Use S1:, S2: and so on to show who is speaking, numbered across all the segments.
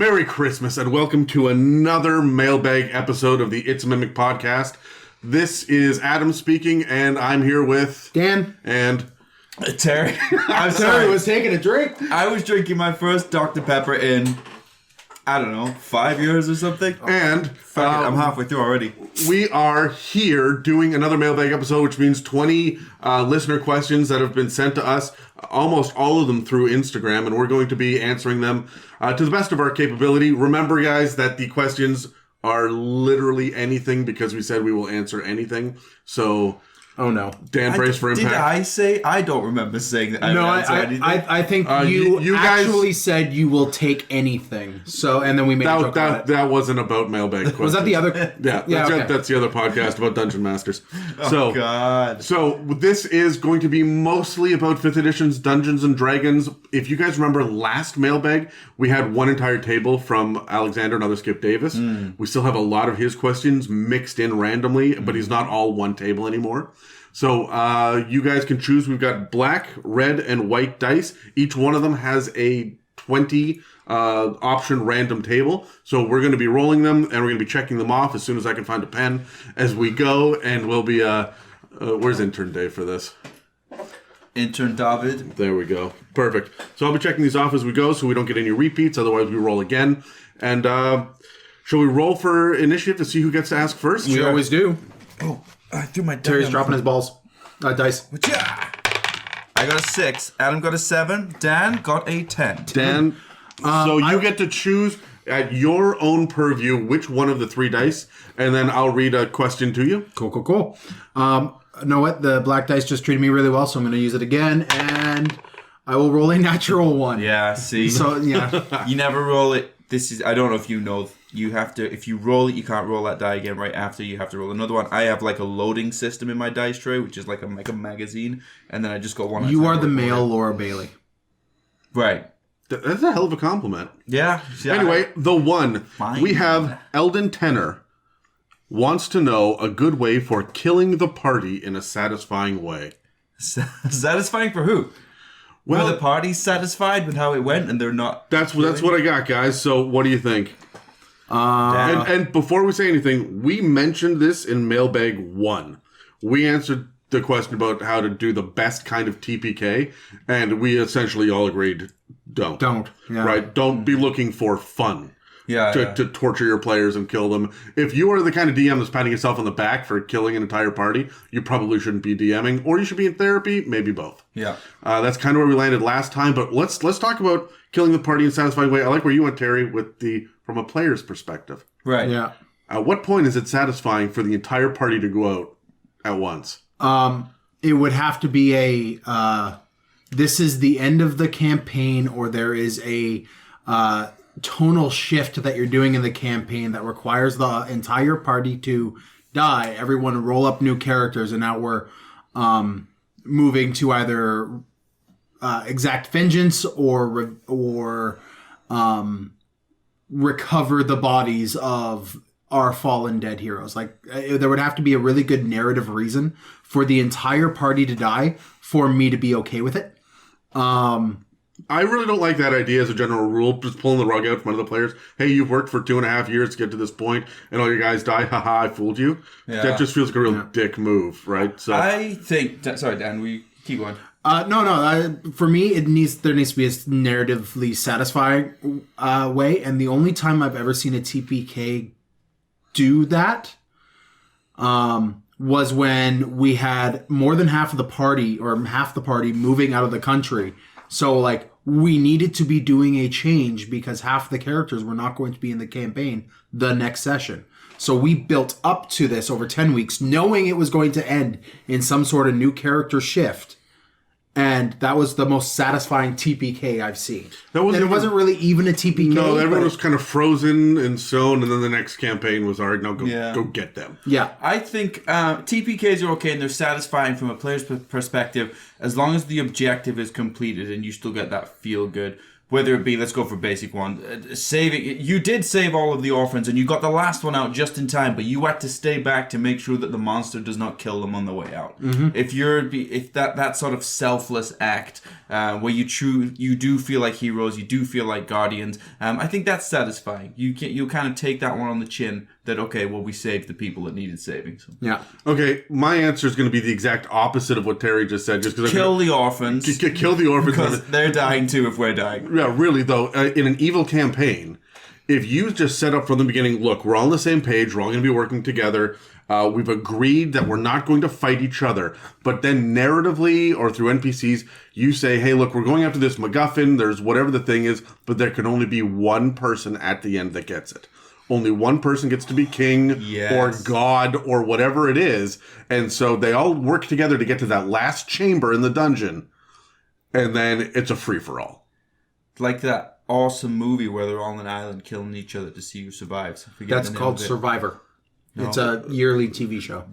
S1: Merry Christmas and welcome to another Mailbag episode of the It's a Mimic podcast. This is Adam speaking, and I'm here with
S2: Dan
S1: and
S3: Terry. I'm
S2: Terry
S3: sorry.
S2: was taking a drink.
S3: I was drinking my first Dr. Pepper in, I don't know, 5 years or something.
S1: and
S3: I'm halfway through already.
S1: we are here doing another Mailbag episode, which means 20 listener questions that have been sent to us, almost all of them through Instagram, and we're going to be answering them to the best of our capability. Remember, guys, that the questions are literally anything because we said we will answer anything. So,
S2: Oh no,
S1: Dan, brace for impact.
S3: Did I say? I don't remember saying that.
S2: no!
S3: Anything.
S2: I think you
S1: guys
S2: actually said you will take anything. So, and then we made a joke about it.
S1: That wasn't about Mailbag questions.
S2: Was that the other?
S1: That's the other podcast about Dungeon Masters.
S3: Oh, God.
S1: So this is going to be mostly about 5th edition's Dungeons and Dragons. If you guys remember last Mailbag, we had one entire table from Alexander and other Skip Davis. We still have a lot of his questions mixed in randomly, but he's not all one table anymore. So you guys can choose. We've got black, red, and white dice. Each one of them has a 20 option random table. So we're going to be rolling them, and we're going to be checking them off as soon as I can find a pen as we go. And we'll be... where's intern Dave for this?
S3: Intern David.
S1: There we go. Perfect. So I'll be checking these off as we go so we don't get any repeats. Otherwise, we roll again. And shall we roll for initiative to see who gets to ask first?
S2: We always do.
S3: Oh, I threw my
S2: Terry's dropping his balls. Dice.
S3: I got a 6. Adam got a 7. Dan got a 10.
S1: Dan, so you get to choose at your own purview which one of the 3 dice, and then I'll read a question to you.
S2: Cool. Know what? The black dice just treated me really well, so I'm going to use it again, and I will roll a natural 1.
S3: Yeah, see?
S2: So, yeah.
S3: You never roll it. I don't know if you know, you have to, if you roll it, you can't roll that die again right after. You have to roll another one. I have like a loading system in my dice tray, which is like a magazine, and then I just got one.
S2: You are the male Laura Bailey.
S3: Right.
S1: That's a hell of a compliment.
S3: Yeah.
S1: Anyway, the one.
S3: Fine.
S1: We have Eldon Tenor wants to know a good way for killing the party in a satisfying way.
S3: Satisfying for who?
S1: Well,
S3: Were the party satisfied with how it went, and they're not?
S1: That's what I got, guys. So what do you think? And before we say anything, we mentioned this in Mailbag 1. We answered the question about how to do the best kind of TPK, and we essentially all agreed, don't.
S2: Yeah.
S1: Right? Don't be looking for fun.
S3: Yeah,
S1: To torture your players and kill them. If you are the kind of DM that's patting yourself on the back for killing an entire party, you probably shouldn't be DMing, or you should be in therapy, maybe both.
S3: Yeah.
S1: That's kind of where we landed last time, but let's talk about killing the party in a satisfying way. I like where you went, Terry, with from a player's perspective.
S3: Right.
S2: Yeah.
S1: At what point is it satisfying for the entire party to go out at once?
S2: It would have to be this is the end of the campaign, or there is a tonal shift that you're doing in the campaign that requires the entire party to die. Everyone roll up new characters, and now we're moving to either exact vengeance or recover the bodies of our fallen dead heroes. Like, there would have to be a really good narrative reason for the entire party to die for me to be okay with it.
S1: I really don't like that idea as a general rule, just pulling the rug out from under the players. Hey, you've worked for 2.5 years to get to this point, and all your guys die. Haha, I fooled you.
S3: Yeah.
S1: That just feels like a real dick move, right? So
S3: I think... Sorry, Dan, we keep going.
S2: No. For me, there needs to be a narratively satisfying way, and the only time I've ever seen a TPK do that was when we had more than half the party moving out of the country. So, like, we needed to be doing a change because half the characters were not going to be in the campaign the next session. So we built up to this over 10 weeks, knowing it was going to end in some sort of new character shift. And that was the most satisfying TPK I've seen. It wasn't really even a TPK.
S1: No, everyone was kind of frozen and sewn, and then the next campaign was, all right, now go get them.
S2: Yeah.
S3: I think TPKs are okay, and they're satisfying from a player's perspective as long as the objective is completed and you still get that feel good. Whether it be, let's go for basic one, saving. You did save all of the orphans, and you got the last one out just in time, but you had to stay back to make sure that the monster does not kill them on the way out. If that sort of selfless act where you do feel like heroes, you do feel like guardians, I think that's satisfying. You kind of take that one on the chin. That, okay, well, we saved the people that needed saving. So.
S2: Yeah.
S1: Okay, my answer is going to be the exact opposite of what Terry just said. Just because
S3: kill the orphans.
S1: Kill the orphans.
S3: Because they're dying too if we're dying.
S1: Yeah, really, though, in an evil campaign, if you just set up from the beginning, look, we're all on the same page, we're all going to be working together, we've agreed that we're not going to fight each other, but then narratively or through NPCs, you say, hey, look, we're going after this MacGuffin, there's whatever the thing is, but there can only be one person at the end that gets it. Only one person gets to be king or god or whatever it is. And so they all work together to get to that last chamber in the dungeon. And then it's a free-for-all.
S3: Like that awesome movie where they're all on an island killing each other to see who survives.
S2: That's called Survivor. No. It's a yearly TV show.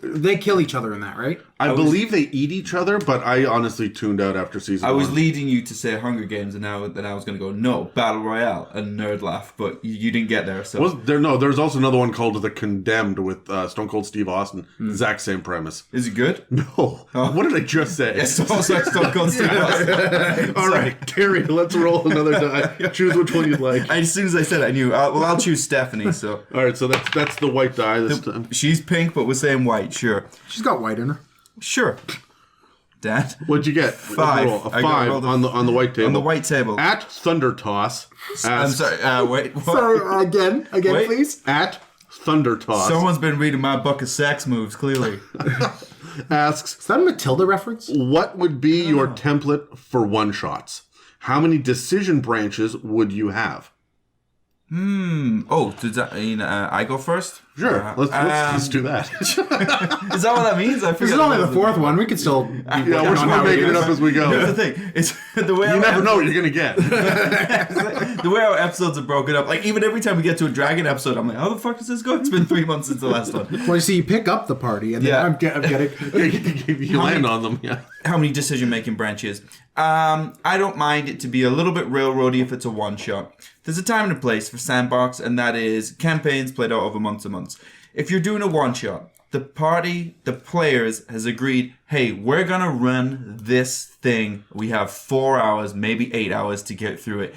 S2: They kill each other in that, right?
S1: I believe they eat each other, but I honestly tuned out after season 1.
S3: I was leading you to say Hunger Games, and now then I was going to go, no, Battle Royale, a nerd laugh, but you didn't get there. So
S1: there's also another one called The Condemned with Stone Cold Steve Austin. Exact same premise.
S3: Is it good?
S1: No. Oh. What did I just say?
S3: It's also Stone Cold Steve Austin.
S1: All right, Terry, let's roll another die. Choose which one you'd like.
S3: As soon as I said it, I knew. I'll choose Stephanie. So.
S1: All right, so that's the white die this time.
S3: She's pink, but we're saying white. Sure.
S2: She's got white in her.
S3: Sure. Dad.
S1: What'd you get?
S3: 5.
S1: A 5 on the white table.
S3: On the white table.
S1: At Thunder Toss.
S3: I'm sorry. Wait. What?
S2: Sorry. Again, wait. Please.
S1: At Thunder Toss.
S3: Someone's been reading my book of sex moves. Clearly.
S1: Asks.
S2: Is that a Matilda reference?
S1: What would be your template for one shots? How many decision branches would you have?
S3: Oh, does that mean I go first?
S1: Sure. Let's do that.
S3: Is that what that means? I
S2: This is only the fourth one. We could still.
S1: Yeah, we're still making it up as we go.
S3: Here's the thing: it's the way
S1: you never know what you're gonna get.
S3: The way our episodes are broken up. Like even every time we get to a dragon episode, I'm like, how the fuck does this go? It's been 3 months since the last one.
S2: Well, you see, you pick up the party, and then I'm getting.
S1: You land on them. Yeah.
S3: How many decision-making branches? I don't mind it to be a little bit railroady if it's a one-shot. There's a time and a place for sandbox, and that is campaigns played out over months and months. If you're doing a one-shot, the players has agreed, hey, we're going to run this thing. We have 4 hours, maybe 8 hours to get through it.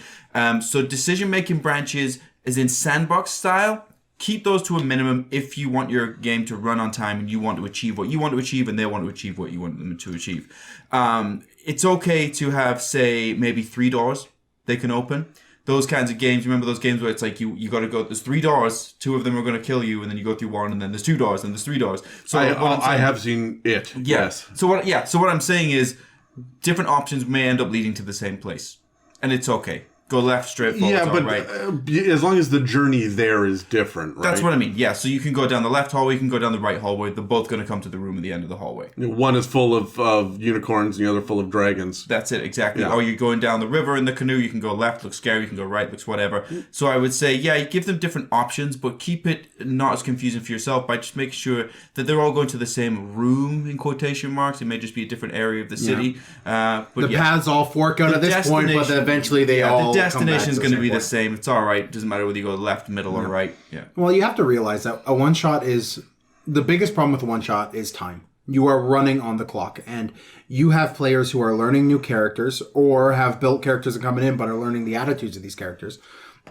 S3: So decision-making branches is in sandbox style. Keep those to a minimum if you want your game to run on time and you want to achieve what you want to achieve and they want to achieve what you want them to achieve. It's okay to have, say, maybe 3 doors they can open. Those kinds of games, remember those games where it's like you got to go, there's 3 doors, 2 of them are going to kill you, and then you go through one, and then there's 2 doors, and there's 3 doors. So
S1: I have seen it. Yes.
S3: So what I'm saying is different options may end up leading to the same place. And it's okay. Go left, straight forward,
S1: yeah, but
S3: right.
S1: As long as the journey there is different, right?
S3: That's what I mean. Yeah, so you can go down the left hallway, you can go down the right hallway. They're both going to come to the room at the end of the hallway.
S1: One is full of unicorns, and the other full of dragons.
S3: That's it, exactly.
S1: Yeah.
S3: Or you're going down the river in the canoe, you can go left, looks scary, you can go right, looks whatever. So I would say, yeah, you give them different options, but keep it not as confusing for yourself by just making sure that they're all going to the same room, in quotation marks. It may just be a different area of the city.
S2: But the paths all fork out at this point, but eventually they all
S3: the destination is going to be the
S2: point.
S3: same. It's all right. It doesn't matter whether you go left, middle, or right. Yeah.
S2: Well, you have to realize that a one-shot is... The biggest problem with a one-shot is time. You are running on the clock, and you have players who are learning new characters or have built characters and coming in but are learning the attitudes of these characters.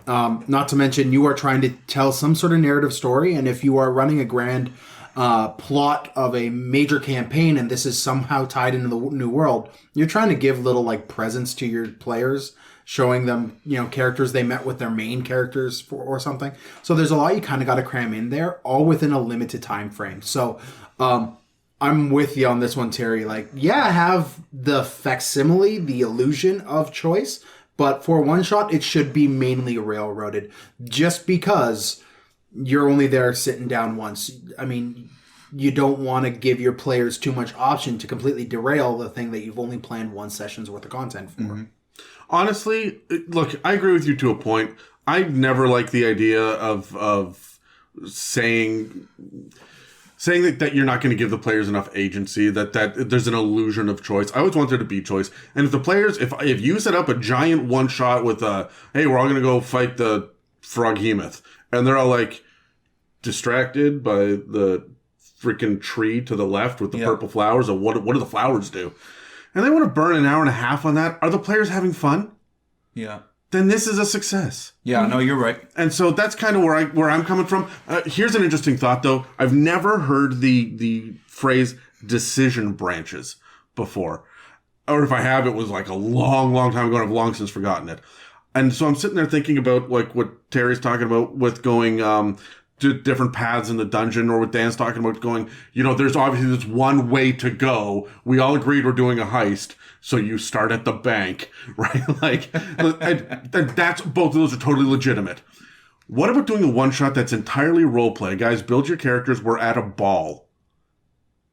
S2: Not to mention, you are trying to tell some sort of narrative story, and if you are running a grand plot of a major campaign and this is somehow tied into the new world, you're trying to give little like presents to your players, showing them, characters they met with their main characters or something. So there's a lot you kind of got to cram in there, all within a limited time frame. So I'm with you on this one, Terry. Like, yeah, have the facsimile, the illusion of choice, but for one shot, it should be mainly railroaded just because you're only there sitting down once. I mean, you don't want to give your players too much option to completely derail the thing that you've only planned one session's worth of content for. Mm-hmm.
S1: Honestly, look, I agree with you to a point. I never like the idea of saying... saying that you're not going to give the players enough agency, that there's an illusion of choice. I always want there to be choice. And if the players, if you set up a giant one shot with hey, we're all going to go fight the Froghemoth, and they're all like distracted by the freaking tree to the left with the purple flowers, or what do the flowers do? And they want to burn an hour and a half on that. Are the players having fun?
S3: Yeah.
S1: Then this is a success.
S3: Yeah, no, you're right.
S1: And so that's kind of where I'm coming from. Here's an interesting thought, though. I've never heard the phrase decision branches before. Or if I have, it was like a long, long time ago, and I've long since forgotten it. And so I'm sitting there thinking about like what Terry's talking about with going to different paths in the dungeon, or what Dan's talking about going, there's obviously this one way to go. We all agreed we're doing a heist. So you start at the bank, right? Like, and that's, both of those are totally legitimate. What about doing a one-shot that's entirely roleplay? Guys, build your characters. We're at a ball.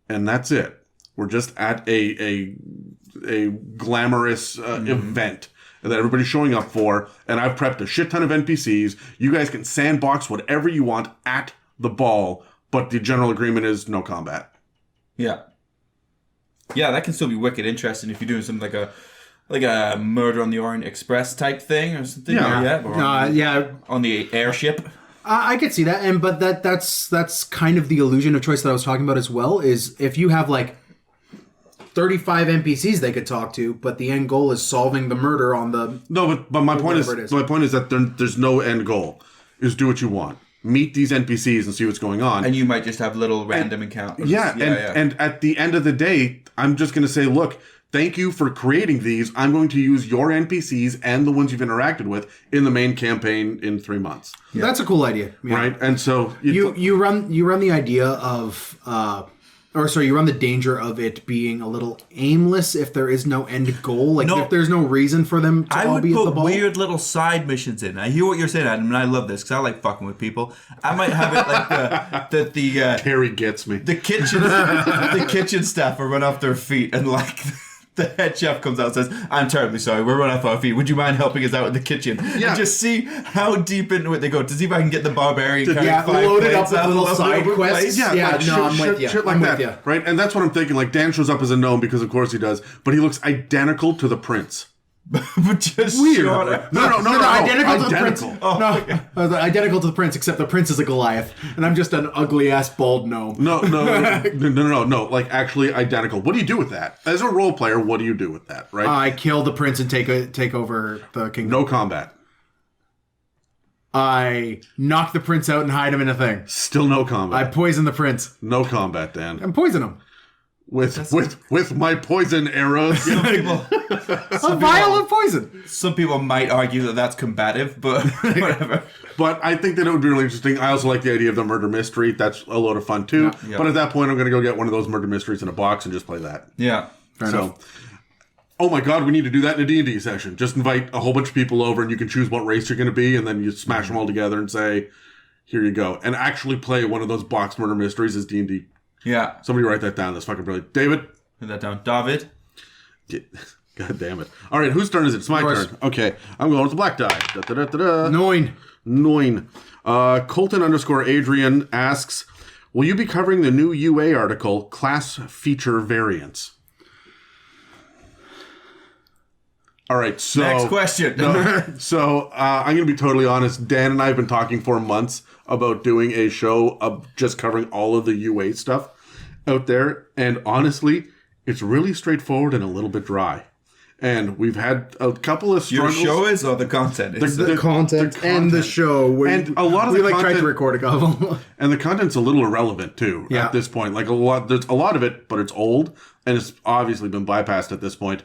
S1: And that's it. We're just at a glamorous event that everybody's showing up for. And I've prepped a shit ton of NPCs. You guys can sandbox whatever you want at the ball. But the general agreement is no combat.
S3: Yeah. Yeah, that can still be wicked interesting if you're doing something like a Murder on the Orient Express type thing or something.
S2: Yeah.
S3: On the airship.
S2: I could see that, but that's kind of the illusion of choice that I was talking about as well. Is if you have like 35 NPCs they could talk to, but the end goal is solving the murder on the
S1: but my point is that there's no end goal. Is do what you want. Meet these NPCs and see what's going on.
S3: And you might just have little random encounters.
S1: And at the end of the day, I'm just going to say, look, thank you for creating these. I'm going to use your NPCs and the ones you've interacted with in the main campaign in 3 months.
S2: Yeah. That's a cool idea. Yeah.
S1: Right? And so...
S2: You run the idea of... you run the danger of it being a little aimless if there is no end goal. Like, if there's no reason for them to all be at the ball.
S3: I would put weird little side missions in. I hear what you're saying, Adam, and I love this, because I like fucking with people. I might have it like the
S1: Terry gets me.
S3: The kitchen staff are run off their feet, and like... The head chef comes out and says, I'm terribly sorry, we're running off our feet. Would you mind helping us out in the kitchen? Yeah. And just see how deep into it they go to see if I can get the barbarian
S2: loaded up with little side quests.
S1: I'm with you. Shit like that, right? And that's what I'm thinking. Like, Dan shows up as a gnome because of course he does, but he looks identical to the prince.
S3: But just
S1: weird.
S3: Shorter.
S1: No,
S2: identical to the prince. Identical to the prince, except the prince is a Goliath, and I'm just an ugly ass bald gnome.
S1: No. Like, actually identical. What do you do with that? As a role player, what do you do with that? Right?
S2: I kill the prince and take over the kingdom.
S1: No combat.
S2: I knock the prince out and hide him in a thing.
S1: Still no combat.
S2: I poison the prince.
S1: No combat, Dan.
S2: And poison him.
S1: With my poison arrows.
S2: A vial of poison.
S3: Some people might argue that that's combative, but whatever.
S1: But I think that it would be really interesting. I also like the idea of the murder mystery. That's a load of fun too. Yeah. But at that point, I'm going to go get one of those murder mysteries in a box and just play that.
S3: Yeah.
S2: Fair enough.
S1: Oh my God, we need to do that in a D&D session. Just invite a whole bunch of people over and you can choose what race you're going to be, and then you smash them all together and say, here you go. And actually play one of those box murder mysteries as D&D.
S3: Yeah.
S1: Somebody write that down. That's fucking brilliant. David?
S3: Write that down. David?
S1: God damn it. All right, whose turn is it? It's my turn. Okay, I'm going with the black die.
S2: Nine.
S1: Colton _Adrian asks, will you be covering the new UA article, Class Feature Variants? All right, so...
S3: Next question.
S1: I'm going to be totally honest. Dan and I have been talking for months about doing a show of just covering all of the UA stuff out there. And honestly, it's really straightforward and a little bit dry. And we've had a couple of struggles.
S3: Your show is, or the content?
S2: The content and the show.
S1: And a lot of the content...
S2: We tried to record a couple.
S1: And the content's a little irrelevant, too, at this point. Like, there's a lot of it, but it's old. And it's obviously been bypassed at this point.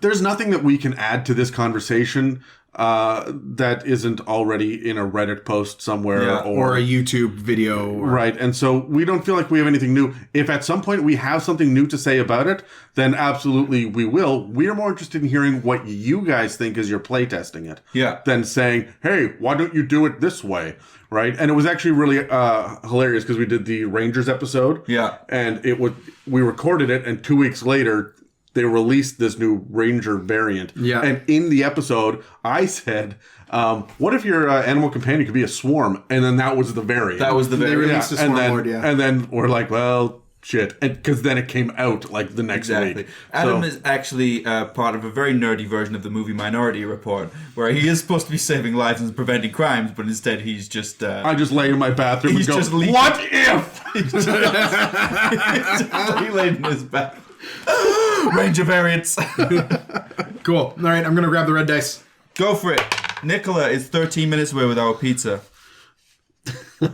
S1: There's nothing that we can add to this conversation that isn't already in a Reddit post somewhere
S2: or a YouTube video.
S1: Right. And so we don't feel like we have anything new. If at some point we have something new to say about it, then absolutely we will. We are more interested in hearing what you guys think as you're playtesting it.
S3: Yeah.
S1: Than saying, hey, why don't you do it this way? Right. And it was actually really hilarious because we did the Rangers episode.
S3: Yeah.
S1: And we recorded it, and 2 weeks later, they released this new Ranger variant.
S2: Yeah.
S1: And in the episode, I said, what if your animal companion could be a swarm? And then that was the variant.
S3: That was the
S2: They
S3: very
S2: released the Swarm Lord, yeah.
S1: And then we're like, well, shit. Because then it came out like the next
S3: Exactly.
S1: week.
S3: Adam is actually part of a very nerdy version of the movie Minority Report, where he is supposed to be saving lives and preventing crimes, but instead he's just...
S1: I just lay in my bathroom and
S3: He's
S1: go,
S3: just leaving.
S1: what if?
S3: he laid in his back. Ranger variants.
S2: Cool. All right, I'm going to grab the red dice.
S3: Go for it. Nicola is 13 minutes away with our pizza.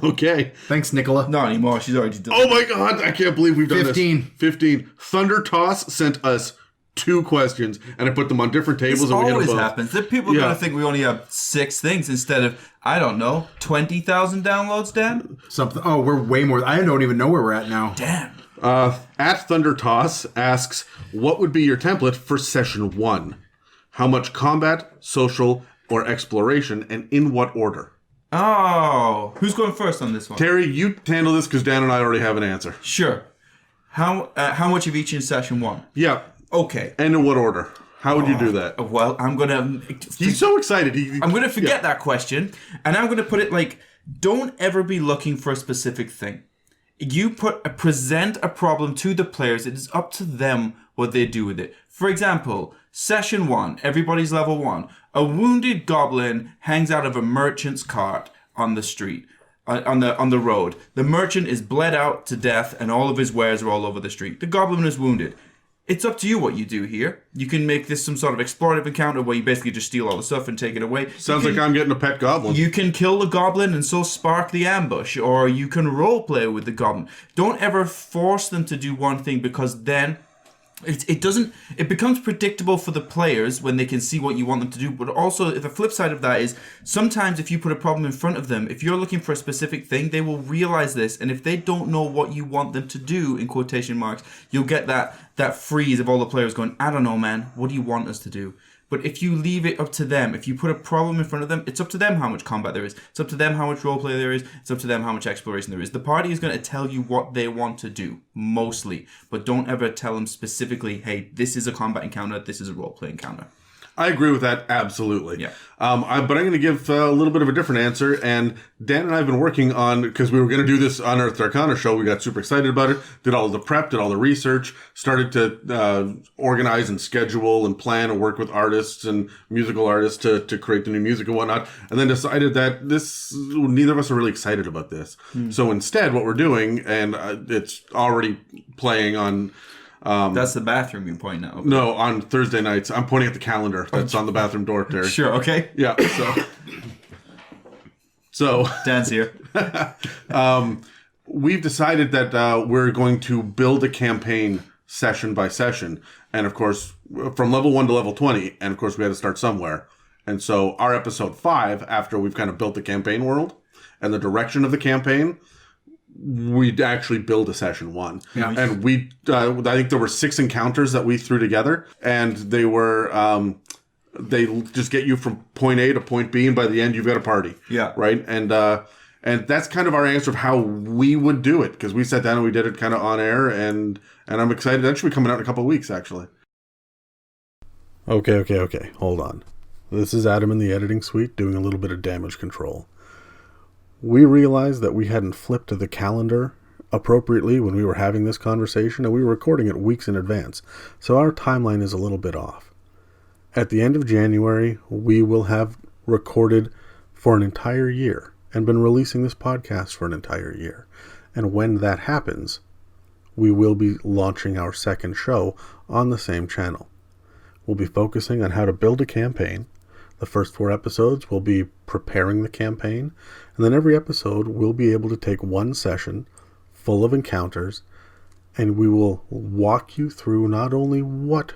S1: Okay.
S2: Thanks, Nicola.
S3: Not anymore. She's already done.
S1: Oh my God, I can't believe we've done
S2: 15.
S1: this. 15. Thunder Toss sent us 2 questions, and I put them on different tables,
S3: This
S1: and we hit
S3: always
S1: them both.
S3: happens. That people are
S1: Yeah.
S3: going to think we only have 6 things instead of, I don't know, 20,000 downloads, Dan?
S2: Something. Oh, we're way more. I don't even know where we're at now.
S3: Damn.
S1: At Thunder Toss asks, what would be your template for session 1? How much combat, social, or exploration, and in what order?
S3: Oh. Who's going first on this one?
S1: Terry, you handle this because Dan and I already have an answer.
S3: Sure. How much of each in session 1?
S1: Yeah.
S3: Okay.
S1: And in what order? How would you do that?
S3: Well, I'm going to...
S1: He's so excited.
S3: I'm going to forget that question, and I'm going to put it like, don't ever be looking for a specific thing. You present a problem to the players. It is up to them what they do with it. For example, session 1, everybody's level 1. A wounded goblin hangs out of a merchant's cart on the street, on the road. The merchant is bled out to death, and all of his wares are all over the street. The goblin is wounded. It's up to you what you do here. You can make this some sort of explorative encounter where you basically just steal all the stuff and take it away.
S1: Sounds like I'm getting a pet goblin.
S3: You can kill the goblin and so spark the ambush, or you can roleplay with the goblin. Don't ever force them to do one thing, because then it becomes predictable for the players when they can see what you want them to do. But also, the flip side of that is sometimes if you put a problem in front of them, if you're looking for a specific thing, they will realize this, and if they don't know what you want them to do, in quotation marks, you'll get that freeze of all the players going, I don't know, man, what do you want us to do? But if you leave it up to them, if you put a problem in front of them, it's up to them how much combat there is. It's up to them how much roleplay there is. It's up to them how much exploration there is. The party is going to tell you what they want to do, mostly. But don't ever tell them specifically, hey, this is a combat encounter, this is a roleplay encounter.
S1: I agree with that, absolutely.
S3: Yeah.
S1: But I'm going to give a little bit of a different answer. And Dan and I have been working on, because we were going to do this Unearthed Arcana show, we got super excited about it, did all the prep, did all the research, started to organize and schedule and plan and work with artists and musical artists to create the new music and whatnot, and then decided that neither of us are really excited about this. So instead, what we're doing, and it's already playing on...
S3: That's the bathroom you're pointing at. Okay.
S1: No, on Thursday nights. I'm pointing at the calendar that's on the bathroom door, Terry.
S3: Sure, okay.
S1: Yeah, so
S3: Dan's here.
S1: we've decided that we're going to build a campaign session by session. And of course, from level 1 to level 20, and of course we had to start somewhere. And so our episode 5, after we've kind of built the campaign world and the direction of the campaign, we'd actually build a session 1.
S2: Yeah.
S1: And I think there were 6 encounters that we threw together, and they were, they just get you from point A to point B, and by the end you've got a party.
S3: Yeah.
S1: Right? And that's kind of our answer of how we would do it, because we sat down and we did it kind of on air, and I'm excited. That should be coming out in a couple of weeks, actually. Okay. Hold on. This is Adam in the editing suite doing a little bit of damage control. We realized that we hadn't flipped to the calendar appropriately when we were having this conversation, and we were recording it weeks in advance, so our timeline is a little bit off. At the end of January, we will have recorded for an entire year and been releasing this podcast for an entire year. And when that happens, we will be launching our second show on the same channel. We'll be focusing on how to build a campaign. The first 4 episodes will be preparing the campaign, and then every episode we'll be able to take one session full of encounters, and we will walk you through not only what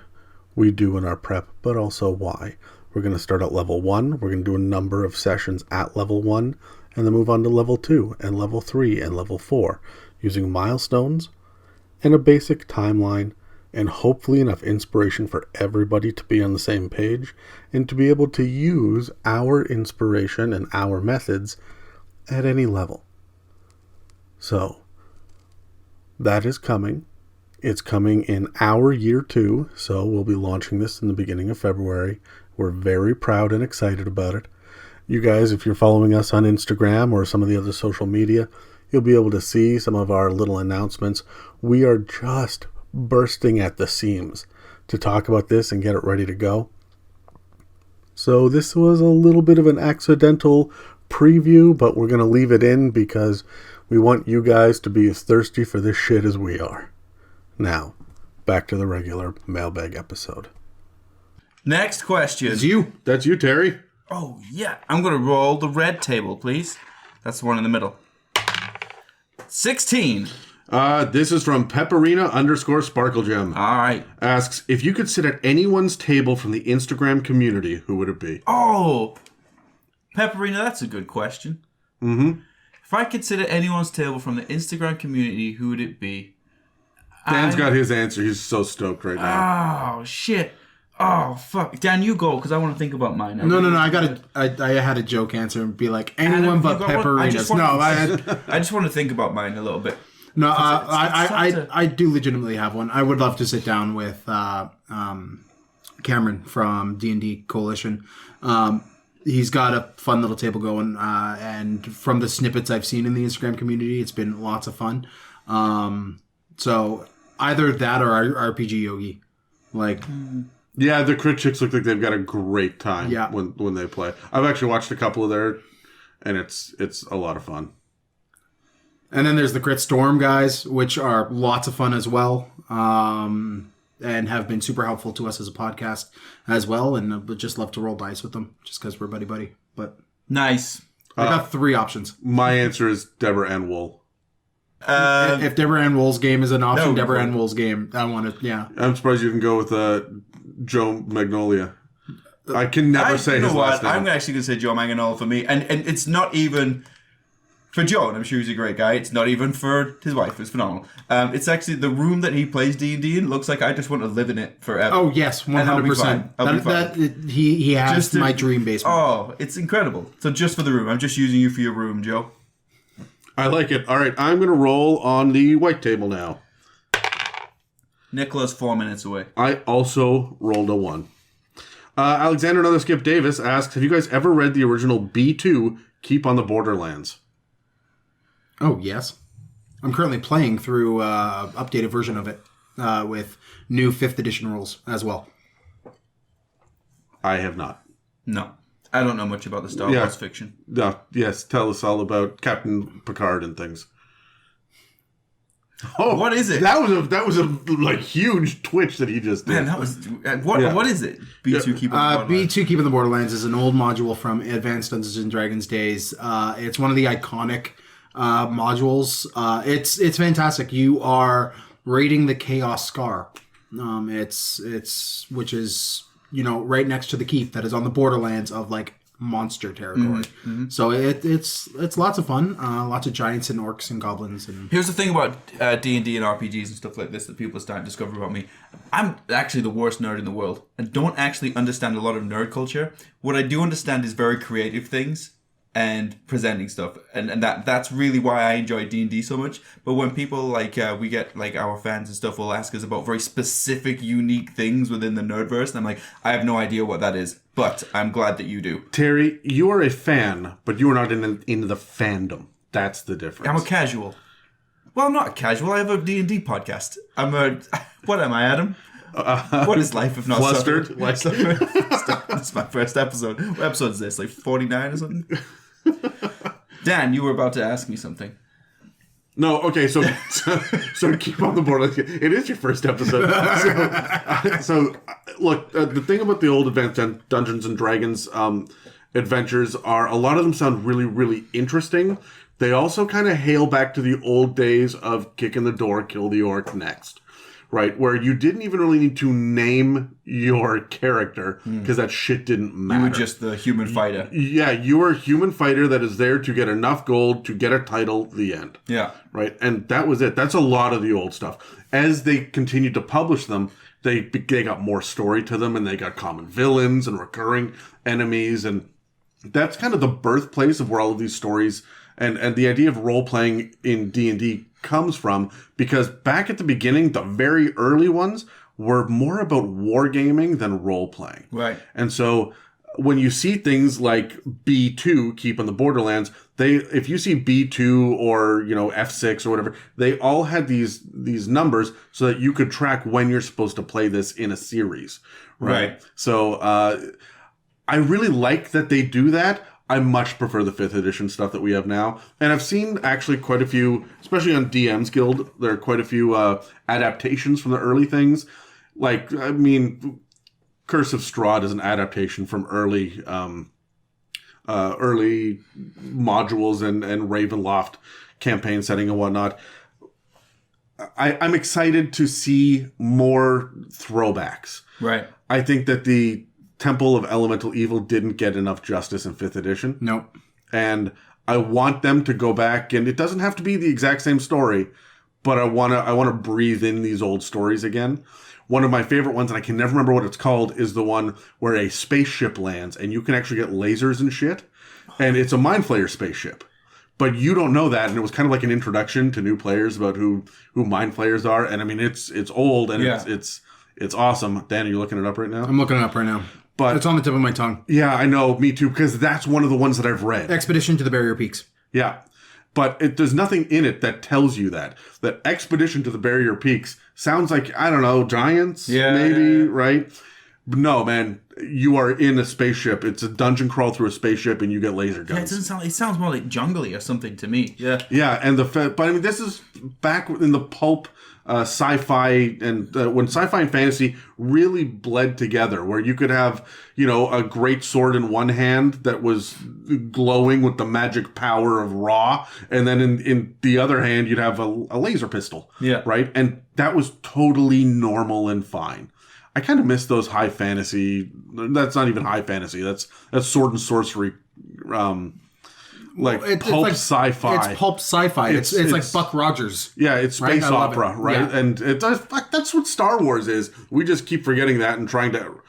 S1: we do in our prep, but also why. We're going to start at level 1, we're going to do a number of sessions at level 1, and then move on to level 2, and level 3, and level 4, using milestones and a basic timeline, and hopefully enough inspiration for everybody to be on the same page and to be able to use our inspiration and our methods at any level. So, that is coming, It's coming in our year 2, so we'll be launching this in the beginning of February. We're very proud and excited about it. You guys, if you're following us on Instagram or some of the other social media, you'll be able to see some of our little announcements. We are just bursting at the seams to talk about this and get it ready to go. So this was a little bit of an accidental preview, but we're going to leave it in because we want you guys to be as thirsty for this shit as we are. Now, back to the regular mailbag episode.
S3: Next question.
S2: It's you.
S1: That's you, Terry.
S3: Oh, yeah. I'm going to roll the red table, please. That's the one in the middle. 16.
S1: This is from Pepperina_SparkleGem.
S3: All right.
S1: Asks, if you could sit at anyone's table from the Instagram community, who would it be?
S3: Oh, Pepperina, that's a good question.
S1: Mm-hmm.
S3: If I could sit at anyone's table from the Instagram community, who would it be?
S1: Dan's got his answer. He's so stoked right now.
S3: Oh, shit. Oh, fuck. Dan, you go, because I want to think about mine now.
S2: No. I had a joke answer and be like, anyone but Pepperinas.
S3: I just want to think about mine a little bit.
S2: No, I do legitimately have one. I would love to sit down with Cameron from D&D Coalition. He's got a fun little table going, and from the snippets I've seen in the Instagram community, it's been lots of fun. So either that or RPG Yogi. Like...
S1: Yeah, the Crit Chicks look like they've got a great time when they play. I've actually watched a couple of their, and it's a lot of fun.
S2: And then there's the Crit Storm guys, which are lots of fun as well, and have been super helpful to us as a podcast as well. And would just love to roll dice with them, just because we're buddy. But
S3: nice.
S2: I got 3 options.
S1: My answer is Deborah Ann Wool.
S2: If Deborah Ann Wool's game is an option, Deborah Ann Wool's game. I want it. Yeah.
S1: I'm surprised you didn't go with Joe Magnolia. I can never say his last name.
S3: I'm actually going to say Joe Magnolia for me, and it's not even for Joe, and I'm sure he's a great guy. It's not even for his wife. It's phenomenal. It's actually the room that he plays D&D in looks like I just want to live in it forever.
S2: Oh yes, 100%. He has my dream basement.
S3: Oh, it's incredible. So just for the room, I'm just using you for your room, Joe.
S1: I like it. All right, I'm going to roll on the white table now.
S3: Nicola's 4 minutes away.
S1: I also rolled a 1. Alexander Another Skip Davis asks, have you guys ever read the original B2, Keep on the Borderlands?
S2: Oh, yes. I'm currently playing through an updated version of it with new 5th edition rules as well.
S1: I have not.
S3: No. I don't know much about the Star Wars fiction.
S1: Yes, tell us all about Captain Picard and things. Oh,
S3: what is it?
S1: That was a like huge twitch that he just did.
S3: Man, that was what is it? B2 Keep on the Borderlands.
S2: B2 Keep on the Borderlands is an old module from Advanced Dungeons and Dragons days. It's one of the iconic modules. It's fantastic. You are raiding the Chaos Scar. It's which is right next to the keep that is on the borderlands of like monster territory. Mm-hmm. So it's lots of fun. Lots of giants and orcs and goblins. And
S3: here's the thing about D&D and RPGs and stuff like this that people are starting to discover about me. I'm actually the worst nerd in the world and don't actually understand a lot of nerd culture. What I do understand is very creative things and presenting stuff, and that's really why I enjoy D&D so much. But when people we get our fans and stuff will ask us about very specific, unique things within the nerdverse, and I'm like, I have no idea what that is, but I'm glad that you do.
S1: Terry, you are a fan, but you are not in the fandom. That's the difference.
S3: I'm a casual. Well, I'm not a casual. I have a D&D podcast. What am I, Adam? What is life if not
S1: flustered?
S3: This is my first episode. What episode is this? Like 49 or something? Dan, you were about to ask me something.
S1: No, okay, so keep on the board. It is your first episode. So look, the thing about the old Advanced Dungeons and Dragons adventures are a lot of them sound really, really interesting. They also kind of hail back to the old days of kick in the door, kill the orc next. Right, where you didn't even really need to name your character because that shit didn't matter.
S3: You were just the human fighter.
S1: Yeah, you were a human fighter that is there to get enough gold to get a title, the end.
S3: Yeah.
S1: Right, and that was it. That's a lot of the old stuff. As they continued to publish them, they got more story to them, and they got common villains and recurring enemies, and that's kind of the birthplace of where all of these stories and the idea of role-playing in D&D comes from, because back at the beginning, the very early ones were more about wargaming than role-playing.
S3: Right.
S1: And so when you see things like B2, Keep on the Borderlands, if you see B2 or, F6 or whatever, they all had these numbers so that you could track when you're supposed to play this in a series. Right. So I really like that they do that. I much prefer the 5th edition stuff that we have now. And I've seen actually quite a few, especially on DM's Guild, there are quite a few adaptations from the early things. Like, I mean, Curse of Strahd is an adaptation from early modules and Ravenloft campaign setting and whatnot. I'm excited to see more throwbacks.
S3: Right.
S1: I think that the Temple of Elemental Evil didn't get enough justice in 5th edition.
S2: Nope.
S1: And I want them to go back, and it doesn't have to be the exact same story, but I want to breathe in these old stories again. One of my favorite ones, and I can never remember what it's called, is the one where a spaceship lands and you can actually get lasers and shit. And it's a Mind Flayer spaceship. But you don't know that, and it was kind of like an introduction to new players about who Mind Flayers are. And I mean, it's old and it's awesome. Dan, are you looking it up right now?
S2: I'm looking it up right now. But it's on the tip of my tongue.
S1: Yeah, I know, me too, because that's one of the ones that I've read.
S2: Expedition to the Barrier Peaks.
S1: Yeah. But there's nothing in it that tells you that. That Expedition to the Barrier Peaks sounds like, I don't know, giants, maybe, right? But no, man, you are in a spaceship. It's a dungeon crawl through a spaceship and you get laser guns.
S3: Yeah, it doesn't sound. It sounds more like jungly or something to me. Yeah.
S1: Yeah, and but I mean, this is back in the pulp sci-fi and when sci-fi and fantasy really bled together, where you could have, a great sword in one hand that was glowing with the magic power of Ra, and then in the other hand you'd have a laser pistol.
S3: Yeah.
S1: Right? And that was totally normal and fine. I kind of miss those high fantasy. That's not even high fantasy. That's sword and sorcery. Pulp sci-fi.
S2: It's pulp sci-fi. It's like Buck Rogers.
S1: Yeah, it's space opera, right?
S2: Yeah.
S1: And that's what Star Wars is. We just keep forgetting that and trying to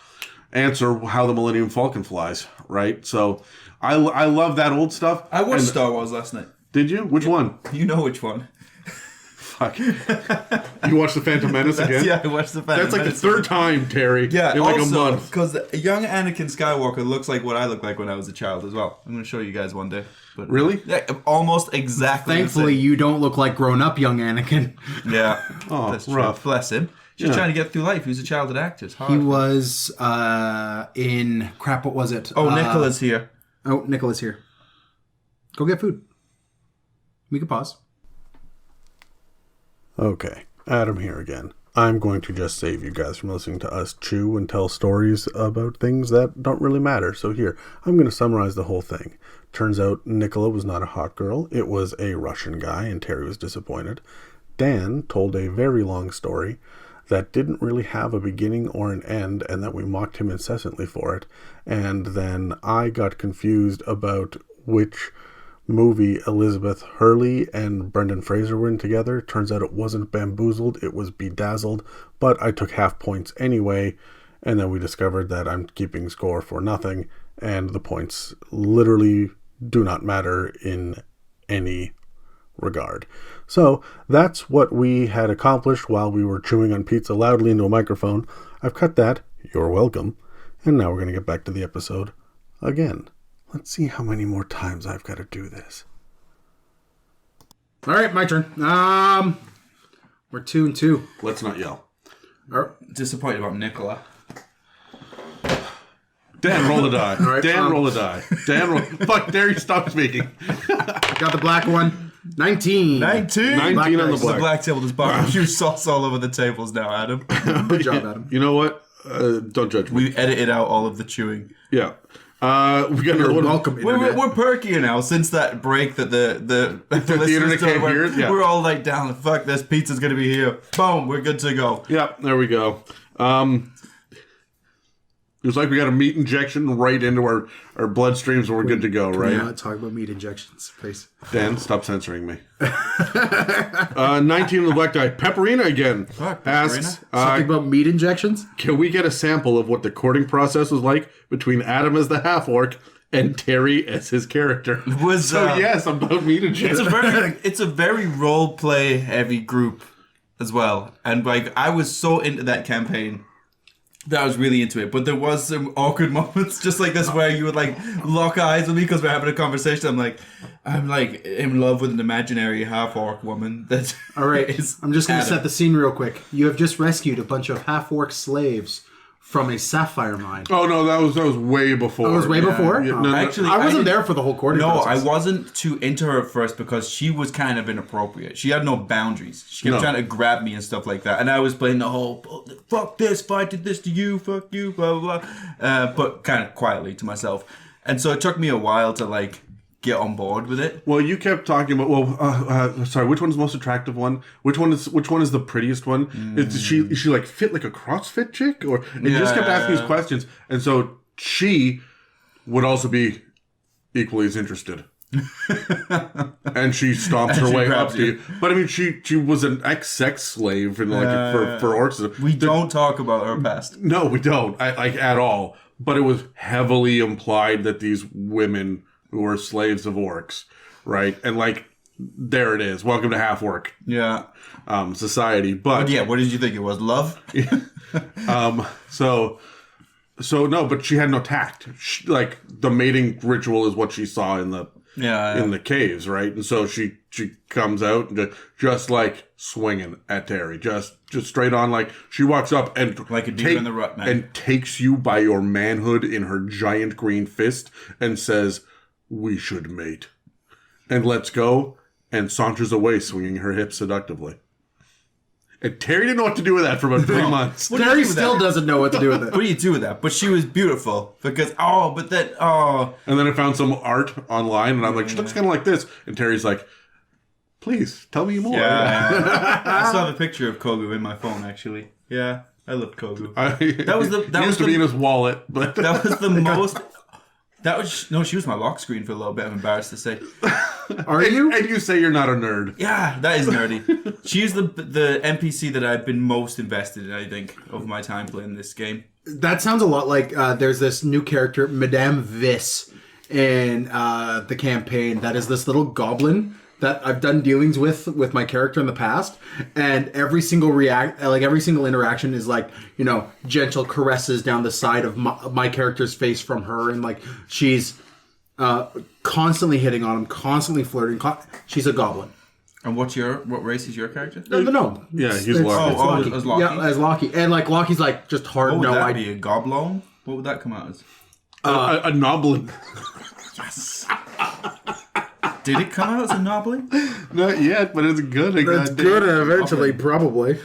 S1: answer how the Millennium Falcon flies, right? So I love that old stuff.
S3: I watched Star Wars last night.
S1: Did you? Which one?
S3: You know which one.
S1: Fuck. You watched The Phantom Menace again?
S3: Yeah, I watched The Phantom
S1: Menace. That's like
S3: Menace.
S1: the third time, Terry.
S3: Yeah,
S1: in like a month.
S3: Because young Anakin Skywalker looks like what I looked like when I was a child as well. I'm going to show you guys one day. But
S1: really?
S3: Yeah, almost exactly.
S2: Thankfully, you don't look like grown-up young Anakin.
S3: Yeah.
S1: Oh,
S3: that's
S1: rough.
S3: True. Bless him. Just trying to get through life. He was a childhood actor. It's hard.
S2: He was in... Crap, what was it?
S3: Oh, Nicola's here.
S2: Oh, Nicola's here. Go get food. We can pause.
S1: Okay, Adam here again. I'm going to just save you guys from listening to us chew and tell stories about things that don't really matter. So here, I'm going to summarize the whole thing. Turns out Nicola was not a hot girl. It was a Russian guy, and Terry was disappointed. Dan told a very long story that didn't really have a beginning or an end, and that we mocked him incessantly for it. And then I got confused about which movie Elizabeth Hurley and Brendan Fraser were in together. Turns out it wasn't Bamboozled, it was Bedazzled, but I took half points anyway, and then we discovered that I'm keeping score for nothing, and the points literally do not matter in any regard. So that's what we had accomplished while we were chewing on pizza loudly into a microphone. I've cut that, you're welcome, and now we're going to get back to the episode again. Let's see how many more times I've got to do this.
S2: All right, my turn. We're 2-2.
S1: Let's not yell.
S3: Disappointed about Nicola.
S1: Dan, roll a die.
S2: Right,
S1: Dan, roll a die. Dan, roll... Fuck, there you stop speaking.
S2: Got the black one. 19.
S3: 19
S1: on the
S2: dice.
S3: The
S1: black.
S3: black table. There's barbecue sauce all over the tables now, Adam.
S2: Good job, Adam.
S1: You know what? Don't judge me.
S3: We edited out all of the chewing.
S1: Yeah. We got another one.
S2: Welcome, Internet.
S3: We're perkier now since that break that the
S1: internet came here. Yeah.
S3: We're all like down. Fuck this, pizza's gonna be here. Boom, we're good to go.
S1: Yeah, there we go. It was like we got a meat injection right into our bloodstreams and we're good to go, right?
S2: Yeah, talk about meat injections, please.
S1: Dan, stop censoring me. 19 on the black die. Pepperina again.
S3: Fuck,
S1: asks,
S2: Something about meat injections?
S1: can we get a sample of what the courting process was like between Adam as the half-orc and Terry as his character.
S3: Was
S1: Yes, about me to Jen.
S3: it's a very role play heavy group as well, and like I was so into that campaign that I was really into it. But there was some awkward moments, just like this, where you would like lock eyes with me because we're having a conversation. I'm like in love with an imaginary half-orc woman. That
S2: All right, I'm just going to
S3: Adam.
S2: set the scene real quick. You have just rescued a bunch of half-orc slaves from a sapphire mine.
S1: Oh no, that was way before.
S2: That was way before?
S1: Yeah,
S2: Oh.
S1: no,
S3: Actually,
S2: I wasn't
S3: didn't-
S2: there for the whole courting
S3: No,
S2: process.
S3: I wasn't too into her at first because she was kind of inappropriate. She had no boundaries. She kept
S1: No.
S3: trying to grab me and stuff like that. And I was playing the whole, "Oh, fuck this, if I did this to you, fuck you, blah, blah, blah. But kind of quietly to myself. And so it took me a while to like get on board with it.
S1: Well, you kept talking about. Sorry, which one's the most attractive one? Which one is the prettiest one? Is she like fit like a CrossFit chick, or? And you just kept asking these questions, and so she would also be equally as interested. And she stomps her
S3: she
S1: way up
S3: grabs
S1: to
S3: you.
S1: you. But I mean, she was an ex-sex slave, and like for orcs.
S3: We don't talk about her past.
S1: No, we don't. Like at all. But it was heavily implied that these women who were slaves of orcs, right? And like, there it is. Welcome to half orc
S3: Yeah.
S1: society. But
S3: Yeah, what did you think it was? Love?
S1: so no, but she had no tact. Like the mating ritual is what she saw in the
S3: Yeah.
S1: in the caves, right? And so she comes out and just like swinging at Terry, just straight on. Like she walks up and
S3: Like a deer in the rut, man.
S1: and takes you by your manhood in her giant green fist and says, "We should mate," and let's go, and saunters away swinging her hips seductively. And Terry didn't know what to do with that for about 3 months.
S3: What do you
S2: Terry
S3: do with
S2: still
S3: that?
S2: doesn't know what to do with it.
S3: What do you do with that? But she was beautiful because,
S1: And then I found some art online, and I'm like, she looks kind of like this. And Terry's like, please, tell me more.
S3: Yeah. I still have a picture of Kogu in my phone, actually. Yeah, I loved Kogu.
S1: That
S3: was
S1: used to be in his wallet, but
S3: That was the most... No, she was my lock screen for a little bit, I'm embarrassed to say.
S2: Are you?
S1: and you say you're not a nerd.
S3: Yeah, that is nerdy. She's the NPC that I've been most invested in, I think, of my time playing this game.
S2: That sounds a lot like there's this new character, Madame Viss, in the campaign that is this little goblin that I've done dealings with my character in the past, and every single interaction is like, you know, gentle caresses down the side of my character's face from her, and like she's constantly hitting on him, constantly flirting. She's a goblin.
S3: And what race is your character?
S2: No.
S1: Yeah, he's
S2: It's
S1: Loki.
S3: As Loki?
S2: Yeah, as Loki. And like Loki's like just hard
S3: What would
S2: no
S3: that
S2: idea.
S3: be? A goblin? What would that come out as?
S1: A noblin.
S3: Yes. Did it come out as a nobbly?
S1: Not yet, but it's good.
S2: That's good eventually, probably.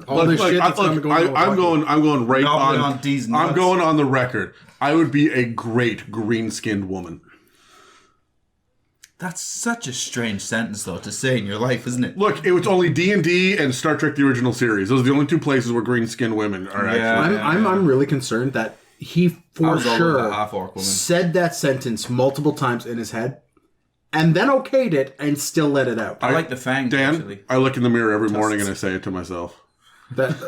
S2: All this shit that's going on.
S1: I'm going right
S3: Nobbling
S1: on.
S3: on D's
S1: I'm
S3: nuts.
S1: going on the record. I would be a great green-skinned woman.
S3: That's such a strange sentence, though, to say in your life, isn't it?
S1: Look, it was only D&D and Star Trek: The Original Series. Those are the only two places where green-skinned women are actually.
S2: I'm really concerned that he for
S3: was all
S2: sure
S3: about the half-orc woman.
S2: said that sentence multiple times in his head, and then okayed it and still let it out.
S3: I like the fangs,
S1: Dan,
S3: actually.
S1: I look in the mirror every morning and I say it to myself.
S2: That,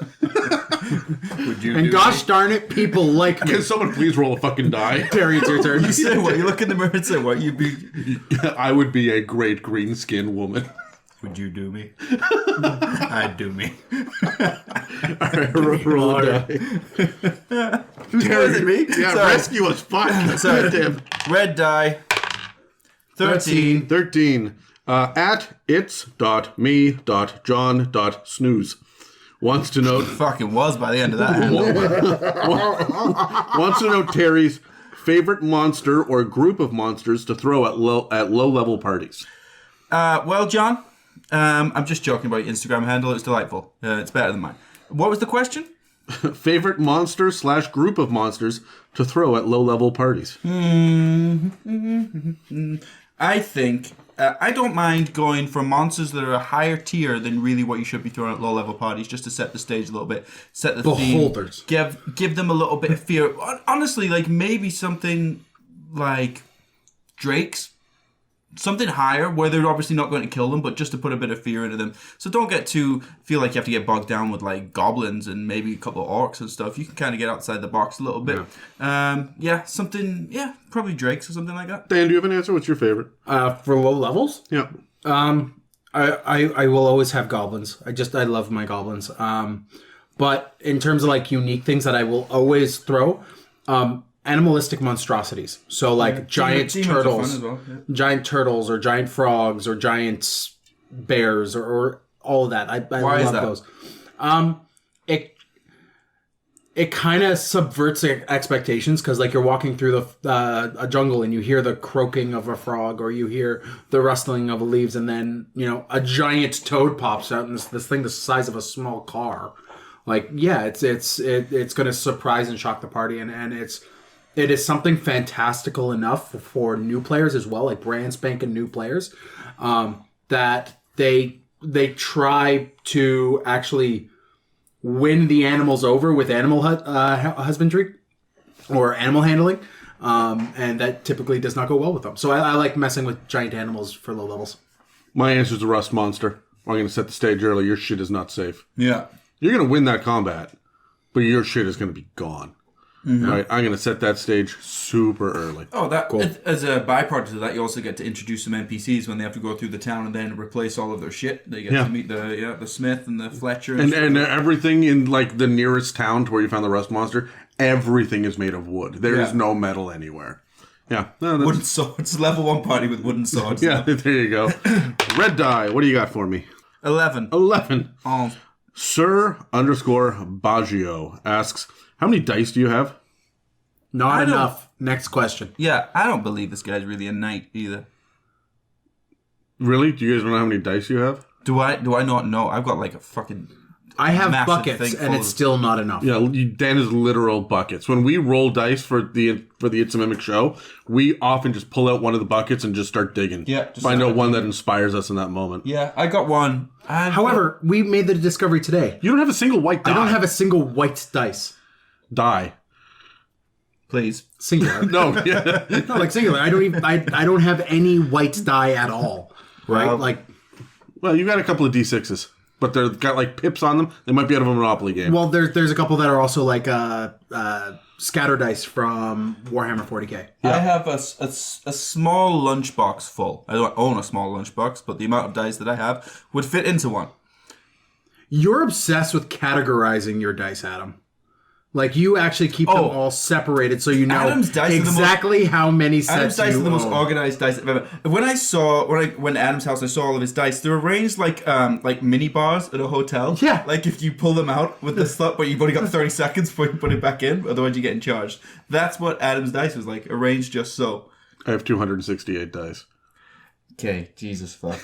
S3: Would you
S2: and
S3: do
S2: gosh darn it, people like me.
S1: Can someone please roll a fucking die?
S2: Terry, it's your turn.
S3: You say what? You look in the mirror and say what? You'd be...
S1: I would be a great green-skinned woman.
S3: Would you do me? I'd do me.
S1: Roll a die.
S3: Was it me?
S1: Yeah,
S3: Sorry.
S1: rescue us. Fuck.
S3: Sorry.
S1: Damn.
S3: Red die. 13.
S1: 13. At its.me.jon.snus wants to note
S3: Fucking was by the end of that.
S1: wants to know Terry's favorite monster or group of monsters to throw at low level parties.
S3: Well, John, I'm just joking about your Instagram handle. It's delightful. It's better than mine. What was the question?
S1: Favorite monster / group of monsters to throw at low level parties.
S3: I think I don't mind going for monsters that are a higher tier than really what you should be throwing at low level parties, just to set the stage a little bit, set the
S2: Beholders.
S3: theme, give them a little bit of fear. Honestly, like maybe something like drakes, something higher where they're obviously not going to kill them, but just to put a bit of fear into them. So don't feel like you have to get bogged down with like goblins and maybe a couple of orcs and stuff. You can kind of get outside the box a little bit. Probably drakes or something like that.
S1: Dan, do you have an answer? What's your favorite?
S2: For low levels?
S1: Yeah.
S2: I will always have goblins. I love my goblins. But in terms of like unique things that I will always throw, animalistic monstrosities. So like giant turtles,
S3: as well,
S2: giant turtles or giant frogs or giant bears or all of that. I
S3: Why
S2: love
S3: is that?
S2: those. It kind of subverts expectations because like you're walking through a jungle and you hear the croaking of a frog or you hear the rustling of leaves and then a giant toad pops out and this thing the size of a small car. Like it's going to surprise and shock the party and it is something fantastical enough for new players as well, like brand spanking new players, that they try to actually win the animals over with animal husbandry or animal handling, and that typically does not go well with them. So I like messing with giant animals for low levels.
S1: My answer is a rust monster. I'm going to set the stage early. Your shit is not safe.
S3: Yeah.
S1: You're going to win that combat, but your shit is going to be gone. Mm-hmm. Right? I'm going to set that stage super early.
S3: Oh, that cool. As a byproduct of that, you also get to introduce some NPCs when they have to go through the town and then replace all of their shit. They get to meet the Smith and the Fletcher.
S1: And everything in like the nearest town to where you found the rust monster, everything is made of wood. There is no metal anywhere. Yeah. No,
S3: wooden swords. Level 1 party with wooden swords.
S1: Yeah, there you go. Red die. What do you got for me?
S3: 11.
S1: Oh. Sir_Baggio asks, how many dice do you have?
S2: Not enough. Next question.
S3: Yeah, I don't believe this guy's really a knight either.
S1: Really? Do you guys know how many dice you have?
S3: Do I not know? I've got like a fucking...
S2: I have buckets, and it's still not enough.
S1: Yeah, Dan is literal buckets. When we roll dice for the It's a Mimic show, we often just pull out one of the buckets and just start digging.
S3: Yeah.
S1: Find out one that inspires us in that moment.
S3: Yeah, I got one.
S2: However, we made the discovery today.
S1: You don't have a single white die.
S2: I don't have a single white dice.
S1: Die.
S3: Please.
S2: Singular.
S1: No, yeah.
S2: No, like singular. I don't have any white die at all. Right?
S1: Well, you got a couple of D6s. But they've got like pips on them. They might be out of a Monopoly game.
S2: Well, there's a couple that are also like scatter dice from Warhammer 40k.
S3: Yeah. I have a small lunchbox full. I don't own a small lunchbox, but the amount of dice that I have would fit into one.
S2: You're obsessed with categorizing your dice, Adam. Like, you actually keep them all separated so you know exactly how many sets you own.
S3: Adam's dice are the most organized dice I've ever... When Adam's house, I saw all of his dice. They're arranged like mini bars at a hotel.
S2: Yeah.
S3: Like, if you pull them out with the slot, but you've only got 30 seconds before you put it back in, otherwise you're getting charged. That's what Adam's dice was like, arranged just so.
S1: I have 268 dice.
S3: Okay, Jesus fuck.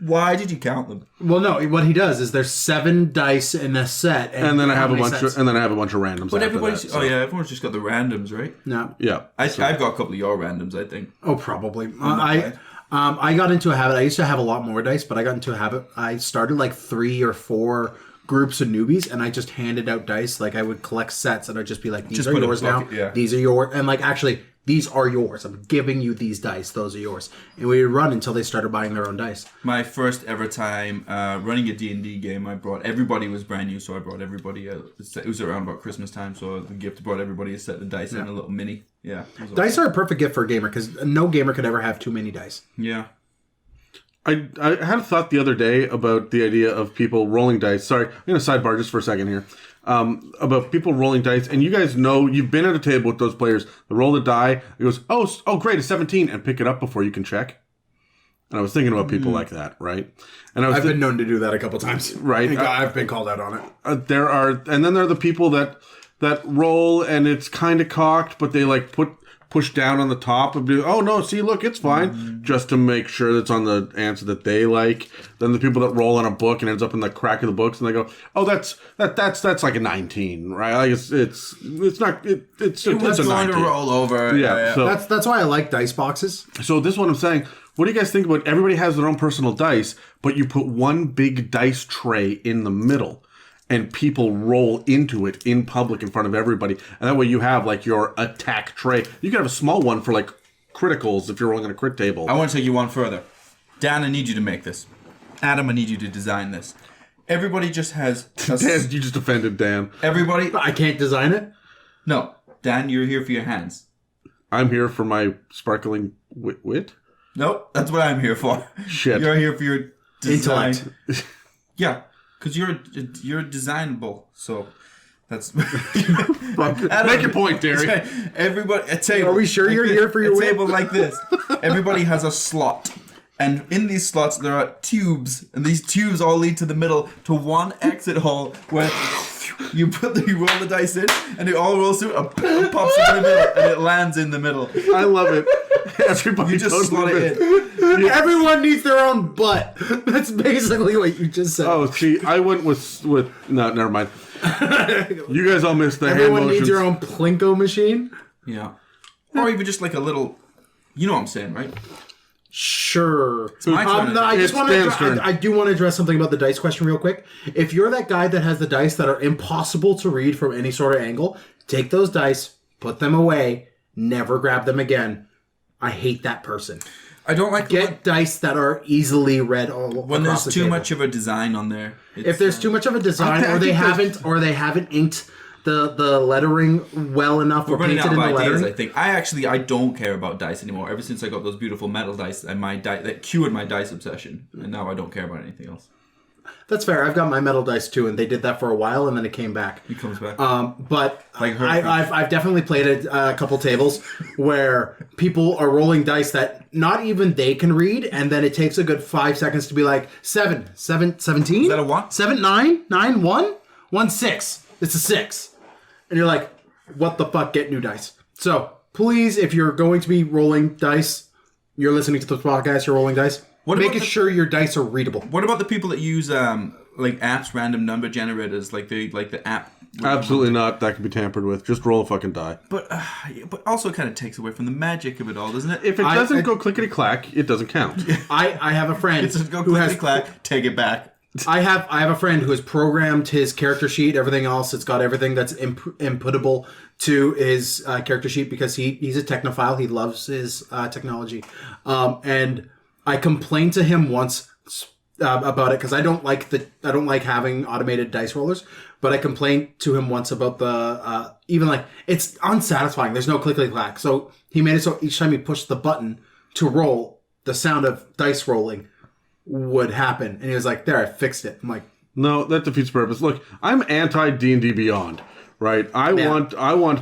S3: Why did you count them?
S2: Well, no. What he does is there's 7 dice in a set,
S1: and then I have a bunch of randoms.
S3: But everyone's just got the randoms, right?
S2: No.
S1: Yeah.
S3: I've got a couple of your randoms, I think.
S2: Oh, probably. I got into a habit. I used to have a lot more dice, but I got into a habit. I started like 3 or 4 groups of newbies, and I just handed out dice. Like, I would collect sets, and I'd just be like, "These are yours now. Yeah. These are yours," and like actually. These are yours. I'm giving you these dice. Those are yours. And we would run until they started buying their own dice.
S3: My first ever time running a D&D game, everybody was brand new, so I brought everybody it was around about Christmas time, so the gift brought everybody a set of dice and a little mini. Yeah.
S2: Dice are a perfect gift for a gamer, because no gamer could ever have too many dice.
S3: Yeah.
S1: I had a thought the other day about the idea of people rolling dice. Sorry, I'm going to sidebar just for a second here. About people rolling dice, and you guys know, you've been at a table with those players. They roll the die, it goes, oh great, a 17, and pick it up before you can check. And I was thinking about people like that, right? And I've
S2: been known to do that a couple times.
S1: Right.
S2: I've been called out on it.
S1: And then there are the people that roll, and it's kind of cocked, but they like push down on the top and be, oh no, see, look, it's fine, just to make sure that's on the answer that they like. Then the people that roll on a book and ends up in the crack of the books, and they go, oh, that's like a 19, right? Like it's not it's a 19.
S3: Going to roll over.
S1: Yeah. So
S2: that's why I like dice boxes.
S1: So this is what I'm saying. What do you guys think about everybody has their own personal dice, but you put one big dice tray in the middle? And people roll into it in public in front of everybody. And that way you have like your attack tray. You can have a small one for like criticals if you're rolling on a crit table.
S3: I want to take you one further. Dan, I need you to make this. Adam, I need you to design this. Everybody just has...
S1: Dan, you just offended Dan.
S3: Everybody...
S2: I can't design it?
S3: No. Dan, you're here for your hands.
S1: I'm here for my sparkling wit?
S3: Nope, that's what I'm here for.
S1: Shit.
S3: You're here for your design.
S2: Intellect.
S3: Yeah, because you're designable, so... That's
S1: Make your point, Derry.
S3: Everybody, a table.
S2: Are we sure you're here for your
S3: a
S2: win?
S3: table like this? Everybody has a slot, and in these slots there are tubes, and these tubes all lead to the middle to one exit hole where you roll the dice in, and it all rolls through and pops in the middle, and it lands in the middle.
S1: I love it. Everybody
S3: You just slot it
S1: in.
S3: in.
S2: Everyone needs their own butt. That's basically what you just said.
S1: Oh, see, I went with no, never mind. You guys all missed the hand
S2: Everyone
S1: motions.
S2: needs your own Plinko machine?
S3: Yeah, or even just like a little. You know what I'm saying, right?
S2: Sure.
S3: my turn.
S2: No, I
S1: It's
S2: just want
S1: Dan's
S2: to.
S1: turn.
S2: I do want to address something about the dice question real quick. If you're that guy that has the dice that are impossible to read from any sort of angle, take those dice, put them away, never grab them again. I hate that person.
S3: I don't like
S2: Get dice that are easily read all
S3: when
S2: across
S3: there's
S2: the
S3: too
S2: table.
S3: much of a design on there.
S2: If there's too much of a design,
S1: I
S2: or they
S1: think
S2: haven't inked the lettering well enough,
S3: We're
S2: or
S3: running
S2: painted
S3: out
S2: in
S3: of
S2: the
S3: ideas,
S2: lettering.
S3: I think. I don't care about dice anymore. Ever since I got those beautiful metal dice and that cured my dice obsession. And now I don't care about anything else.
S2: That's fair. I've got my metal dice too, and they did that for a while, and then it came back.
S3: He comes back.
S2: But
S3: Like her.
S2: I've definitely played a couple tables where people are rolling dice that not even they can read, and then it takes a good 5 seconds to be like 17? Is
S3: that a what?
S2: 7, 9, 9, 1, 1, 6. It's a 6. And you're like, what the fuck? Get new dice. So please, if you're going to be rolling dice, you're listening to the podcast, you're rolling dice, make sure your dice are readable.
S3: What about the people that use like apps, random number generators, like the app?
S1: Absolutely not. That can be tampered with. Just roll a fucking die.
S3: But also it kind of takes away from the magic of it all, doesn't it?
S1: If it doesn't go clickety clack, it doesn't count.
S2: I have a friend
S3: It's just go
S2: who has
S3: clack, take it back.
S2: I have a friend who has programmed his character sheet, everything else. It's got everything that's inputable to his character sheet because he's a technophile. He loves his technology. And I complained to him once about it because I don't like having automated dice rollers. But I complained to him once about the even like it's unsatisfying. There's no clickety clack. So he made it so each time he pushed the button to roll, the sound of dice rolling would happen. And he was like, there, I fixed it. I'm like,
S1: No, that defeats purpose. Look, I'm anti D&D Beyond, right? I want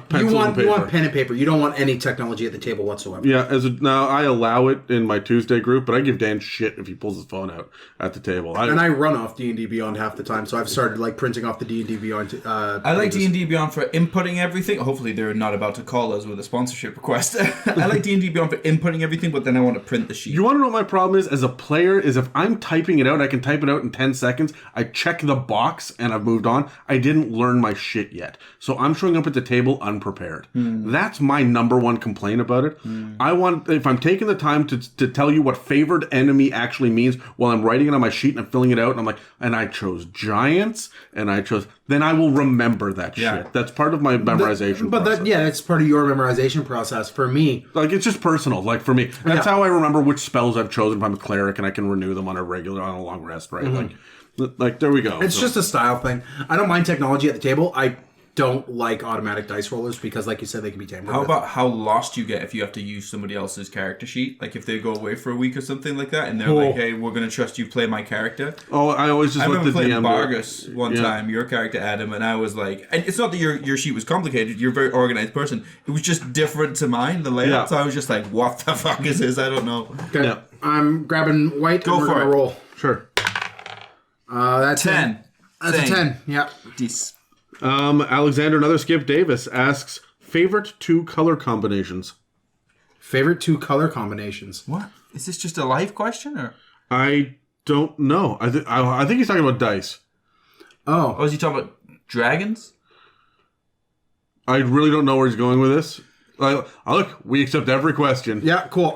S1: pencil and paper.
S2: You want pen and paper. You don't want any technology at the table whatsoever.
S1: Yeah, now I allow it in my Tuesday group, but I give Dan shit if he pulls his phone out at the table.
S2: And I run off D&D Beyond half the time, so I've started like printing off the D&D Beyond.
S3: I like D&D Beyond for inputting everything. Hopefully they're not about to call us with a sponsorship request. I like D&D Beyond for inputting everything, but then I want to print the sheet.
S1: You want to know what my problem is as a player is if I'm typing it out, I can type it out in 10 seconds. I check the box and I've moved on. I didn't learn my shit yet. So I'm showing up at the table unprepared. That's my number one complaint about it. I want, if I'm taking the time to tell you what favored enemy actually means while I'm writing it on my sheet and I'm filling it out and I'm like, and I chose giants and then I will remember that shit. That's part of my memorization process.
S2: That's part of your memorization process. For me,
S1: like, it's just personal. Like, for me, that's how I remember which spells I've chosen if I'm a cleric and I can renew them on a long rest, right? Like, there we go.
S2: it's just a style thing. I don't mind technology at the table. I don't like automatic dice rollers because, like you said, they can be tampered
S3: How
S2: with.
S3: about how lost you get if you have to use somebody else's character sheet? Like if they go away for a week or something like that and they're like, hey, we're going to trust you play my character.
S1: Oh, I always just
S3: I
S1: let the
S3: remember playing
S1: DM do it.
S3: Bargus one time, your character Adam, and I was like, and it's not that your sheet was complicated, you're a very organized person. It was just different to mine, the layout.
S1: Yeah.
S3: So I was just like, what the fuck is this? I don't know.
S2: Okay,
S1: Yeah.
S2: I'm grabbing white
S3: Go
S2: and we're
S3: for
S2: going
S3: it.
S2: to roll.
S1: Sure.
S2: That's
S3: 10.
S2: That's a 10. Yep.
S3: Dis.
S1: Alexander, another Skip Davis, asks, favorite 2 color combinations?
S2: Favorite 2 color combinations.
S3: What? Is this just a life question or?
S1: I don't know. I think he's talking about dice.
S2: Oh.
S3: Oh, is he talking about dragons?
S1: I really don't know where he's going with this. Look, we accept every question.
S2: Yeah, cool.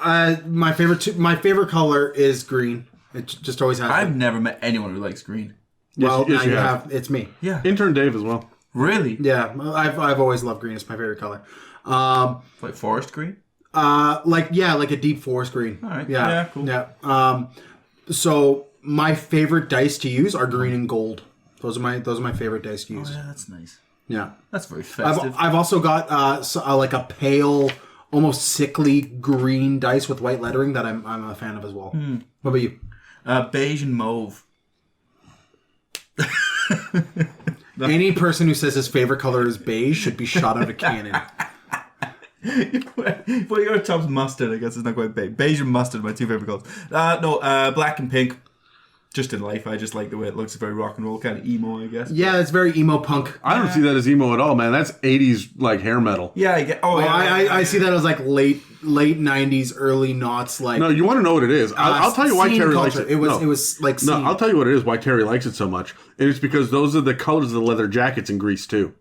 S2: My favorite color is green. It just always has
S3: I've
S2: been.
S3: never met anyone who likes green.
S2: Well,
S1: yes,
S2: now
S1: you
S2: you
S1: have.
S2: have. It's me.
S3: Yeah.
S1: Intern Dave as well.
S3: Really?
S2: Yeah, I've always loved green. It's my favorite color.
S3: Like forest green?
S2: Like a deep forest green.
S3: All right.
S2: Yeah.
S3: Yeah, cool.
S2: Yeah. So my favorite dice to use are green and gold. Those are my favorite dice to use.
S3: Oh, yeah, that's nice.
S2: Yeah.
S3: That's very festive.
S2: I've also got like a pale, almost sickly green dice with white lettering that I'm a fan of as well. What about you?
S3: Beige and mauve.
S2: Any person who says his favorite color is beige should be shot out of cannon.
S3: Well, your top's mustard. I guess it's not quite beige. Beige and mustard, my two favorite colors. No, black and pink. Just in life, I just like the way it looks. Very rock and roll, kind of emo, I guess.
S2: Yeah, it's very emo punk.
S1: I don't see that as emo at all, man. That's 80s like hair metal.
S3: Yeah, I get. Oh,
S2: Well,
S3: yeah.
S2: I see that as like late 90s, early noughts. Like
S1: No, you want to know what it is? I'll tell you why
S2: scene
S1: Terry
S2: culture.
S1: likes it.
S2: It was like
S1: No,
S2: scene.
S1: I'll tell you what it is. Why Terry likes it so much, and it's because those are the colors of the leather jackets in Grease too.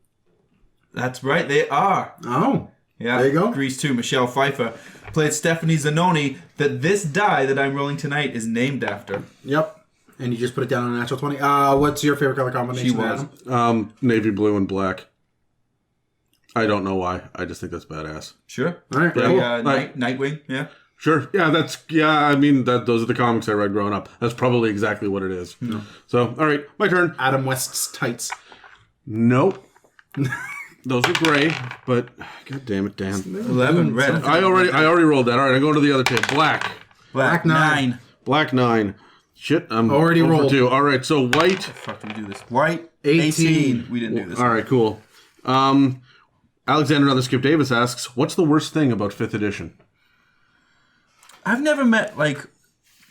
S3: That's right. They are.
S2: Oh,
S3: Yeah.
S2: there you go.
S3: Grease 2, Michelle Pfeiffer played Stephanie Zanoni. That this die that I'm rolling tonight is named after.
S2: Yep. And you just put it down on a natural 20. What's your favorite color combination?
S3: She was.
S2: Adam?
S1: Navy blue and black. I don't know why. I just think that's badass.
S3: Sure.
S2: All right,
S3: Very,
S2: cool.
S3: Nightwing. Yeah.
S1: Sure. Yeah, I mean, those are the comics I read growing up. That's probably exactly what it is. No. So, all right, my turn.
S2: Adam West's tights.
S1: Nope. Those are gray, but god damn it, Dan.
S3: 11 red.
S1: I already rolled that. All right, I go to the other table. Black.
S3: Black
S2: 9.
S1: Black 9. Shit, I'm
S2: Already
S1: over
S2: rolled.
S1: 2. All right, so white.
S3: Fuck, did we do this? White
S2: 18.
S3: We didn't do this.
S1: All right, cool. Alexander Another Skip Davis asks, what's the worst thing about 5th edition?
S3: I've never met, like,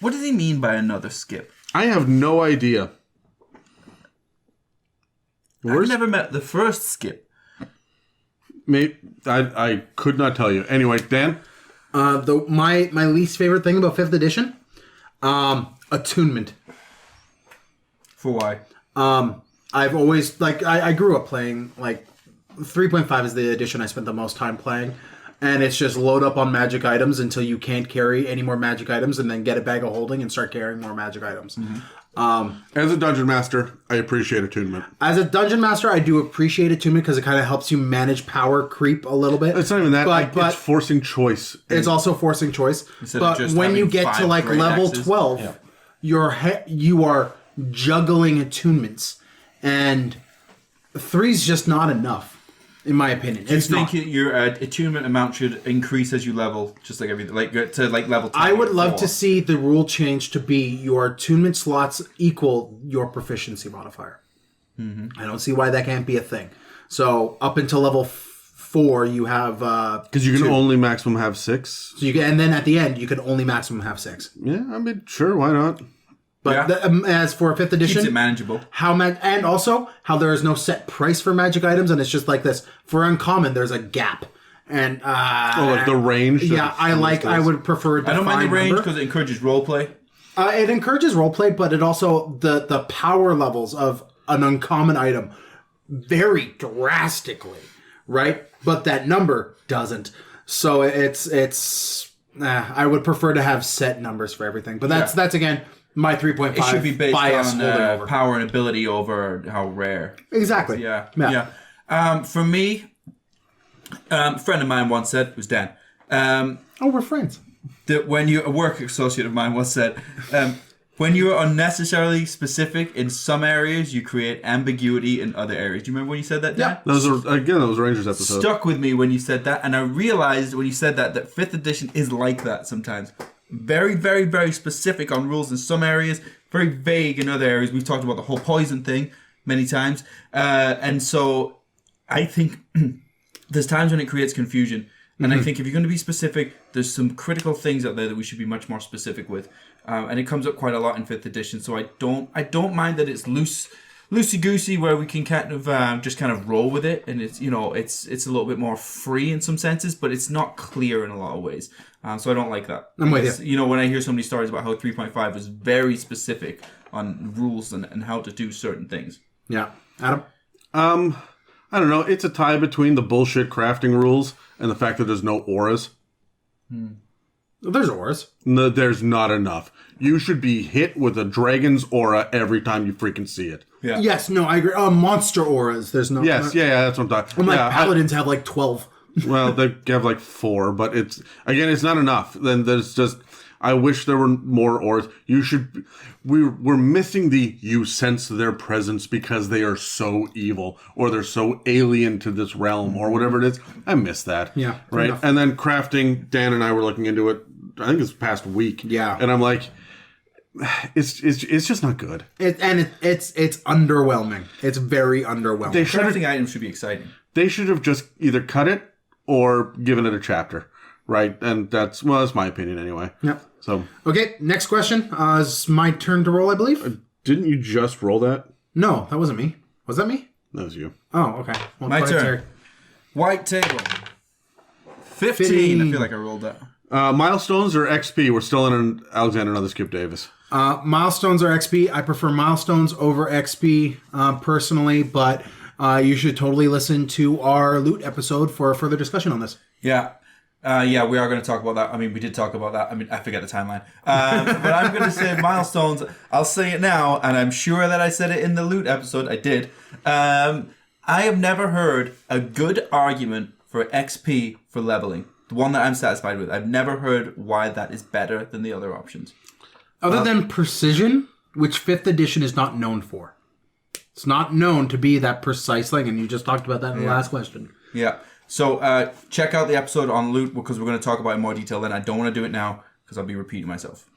S3: what does he mean by another skip?
S1: I have no idea.
S3: I've never met the first skip.
S1: Mate, I could not tell you. Anyway, Dan?
S2: My least favorite thing about 5th edition, attunement.
S3: For why?
S2: I've always, like, I grew up playing, like, 3.5 is the edition I spent the most time playing. And it's just load up on magic items until you can't carry any more magic items and then get a bag of holding and start carrying more magic items.
S1: As a dungeon master, I appreciate attunement.
S2: As a dungeon master, I do appreciate attunement because it kind of helps you manage power creep a little bit.
S1: It's not even that.
S2: But
S1: it's forcing choice.
S2: it's also forcing choice.
S3: Instead of
S2: But
S3: just
S2: when you
S3: having
S2: get to
S3: 5
S2: like
S3: great
S2: level
S3: axes.
S2: 12, you are juggling attunements, and 3's just not enough, in my opinion.
S3: Do you
S2: It's
S3: think
S2: not.
S3: your attunement amount should increase as you level, just like everything, like to like level 10
S2: I would
S3: or
S2: love
S3: 4?
S2: to see the rule change to be your attunement slots equal your proficiency modifier. I don't see why that can't be a thing. So up until level 4, you have
S1: Because you can only maximum have 6.
S2: so you can, and then at the end you can only maximum have 6.
S1: Yeah, I mean, sure, why not?
S2: But
S3: Yeah.
S2: as for 5th edition,
S3: Keeps it manageable.
S2: and also how there is no set price for magic items, and it's just like this. For uncommon, there's a gap, and
S1: Like the range.
S2: yeah, I would prefer.
S3: I don't mind the range
S2: number.
S3: because it encourages roleplay.
S2: It encourages roleplay, but it also the power levels of an uncommon item vary drastically, right? But that number doesn't. So it's I would prefer to have set numbers for everything. But that's again my 3.5.
S3: It should be based
S2: bias
S3: on
S2: holding over.
S3: power and ability over how rare.
S2: Exactly.
S3: Yeah. For me, a friend of mine once said, it was Dan,
S2: Oh, we're friends.
S3: that when you, a work associate of mine once said, when you are unnecessarily specific in some areas, you create ambiguity in other areas. Do you remember when you said that, Dan?
S2: Yeah.
S1: Those are Rangers episodes.
S3: Stuck with me when you said that, and I realized when you said that 5th edition is like that sometimes. Very, very, very specific on rules in some areas, very vague in other areas. We've talked about the whole poison thing many times, and so I think there's times when it creates confusion. And I think if you're going to be specific, there's some critical things out there that we should be much more specific with, and it comes up quite a lot in 5th edition. So I don't mind that it's loosey goosey, where we can kind of just kind of roll with it, and it's it's a little bit more free in some senses, but it's not clear in a lot of ways. So I don't like that.
S2: I'm with you.
S3: You know, when I hear so many stories about how 3.5 was very specific on rules and how to do certain things.
S2: Yeah. Adam?
S1: I don't know. It's a tie between the bullshit crafting rules and the fact that there's no auras.
S2: There's auras.
S1: No, there's not enough. You should be hit with a dragon's aura every time you freaking see it.
S3: Yeah.
S2: Yes, no, I agree. Monster auras. There's no.
S1: Yes, yeah, that's what I'm talking
S2: I'm like,
S1: yeah,
S2: paladins have like 12.
S1: Well, they have like 4, but it's not enough. Then there's just, I wish there were more ores. We're missing the you sense their presence because they are so evil or they're so alien to this realm or whatever it is. I miss that.
S2: Yeah,
S1: right.
S2: enough.
S1: And then crafting, Dan and I were looking into it. I think it's past week.
S2: Yeah,
S1: and I'm like, it's just not good.
S2: It's underwhelming. It's very underwhelming.
S3: Crafting items should be exciting.
S1: They should have just either cut it or given it a chapter, right? And that's my opinion anyway.
S2: Yep.
S1: So
S2: okay, next question. It's my turn to roll, I believe.
S1: Didn't you just roll that?
S2: No, that wasn't me. Was that me?
S1: That was you.
S2: Oh, okay. Well,
S3: My
S2: go ahead,
S3: turn.
S2: Terry.
S3: White table. 15. I feel like I rolled that.
S1: Milestones or XP? We're still in Alexander, another Skip Davis.
S2: Milestones or XP? I prefer milestones over XP personally, but you should totally listen to our loot episode for a further discussion on this.
S3: Yeah. We are going to talk about that. I mean, we did talk about that. I mean, I forget the timeline. But I'm going to say milestones. I'll say it now, and I'm sure that I said it in the loot episode. I did. I have never heard a good argument for XP for leveling. The one that I'm satisfied with. I've never heard why that is better than the other options.
S2: Other than precision, which 5th edition is not known for. It's not known to be that precise thing, and you just talked about that in the last question.
S3: Yeah. So check out the episode on loot because we're going to talk about it in more detail then. I don't want to do it now because I'll be repeating myself.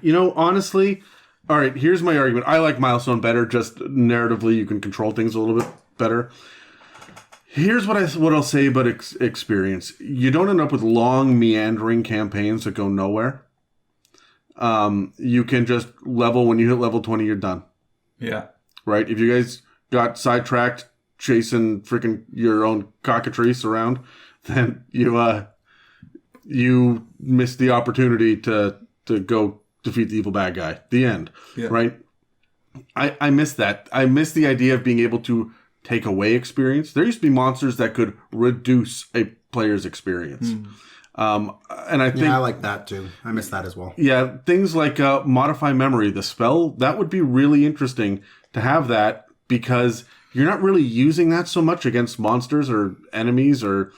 S1: You know, honestly, all right, here's my argument. I like Milestone better. Just narratively, you can control things a little bit better. Here's what I'll say about experience. You don't end up with long, meandering campaigns that go nowhere. You can just level. When you hit level 20, you're done.
S3: Yeah.
S1: Right? If you guys got sidetracked chasing freaking your own cockatrice around, then you missed the opportunity to go defeat the evil bad guy. The end. Yeah. Right? I miss that. I miss the idea of being able to take away experience. There used to be monsters that could reduce a player's experience. And I think...
S2: Yeah, I like that too. I miss that as well.
S1: Yeah, things like Modify Memory, the spell, that would be really interesting to have that because you're not really using that so much against monsters or enemies or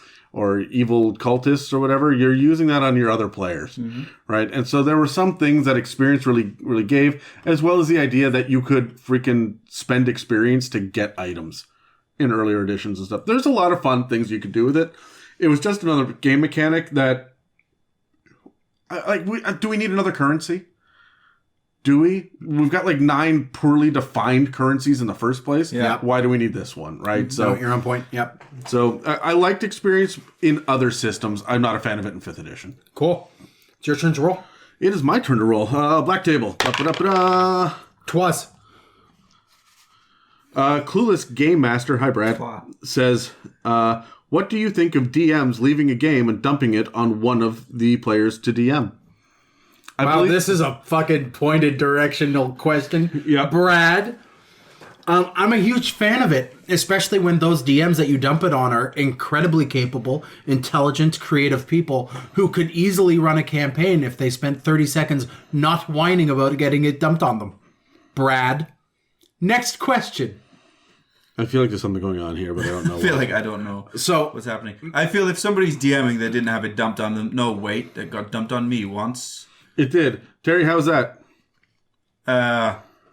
S1: evil cultists or whatever. You're using that on your other players, right? And so there were some things that experience really gave, as well as the idea that you could freaking spend experience to get items in earlier editions and stuff. There's a lot of fun things you could do with it. It was just another game mechanic that, do we need another currency? Do we? We've got like 9 poorly defined currencies in the first place.
S2: Yeah.
S1: Why do we need this one, right? So
S2: you're on point. Yep.
S1: So I liked experience in other systems. I'm not a fan of it in 5th edition.
S2: Cool. It's your turn to roll.
S1: It is my turn to roll. Black Table. Da-ba-da-ba-da.
S2: Twas.
S1: Clueless Game Master, hi Brad, says, what do you think of DMs leaving a game and dumping it on one of the players to DM?
S2: Wow, this is a fucking pointed directional question.
S1: Yeah.
S2: Brad, I'm a huge fan of it, especially when those DMs that you dump it on are incredibly capable, intelligent, creative people who could easily run a campaign if they spent 30 seconds not whining about getting it dumped on them. Brad. Next question.
S1: I feel like there's something going on here, but I don't know.
S3: I feel like I don't know what's happening. I feel if somebody's DMing, they didn't have it dumped on them. No, wait, it got dumped on me once.
S1: It did. Terry, how was that?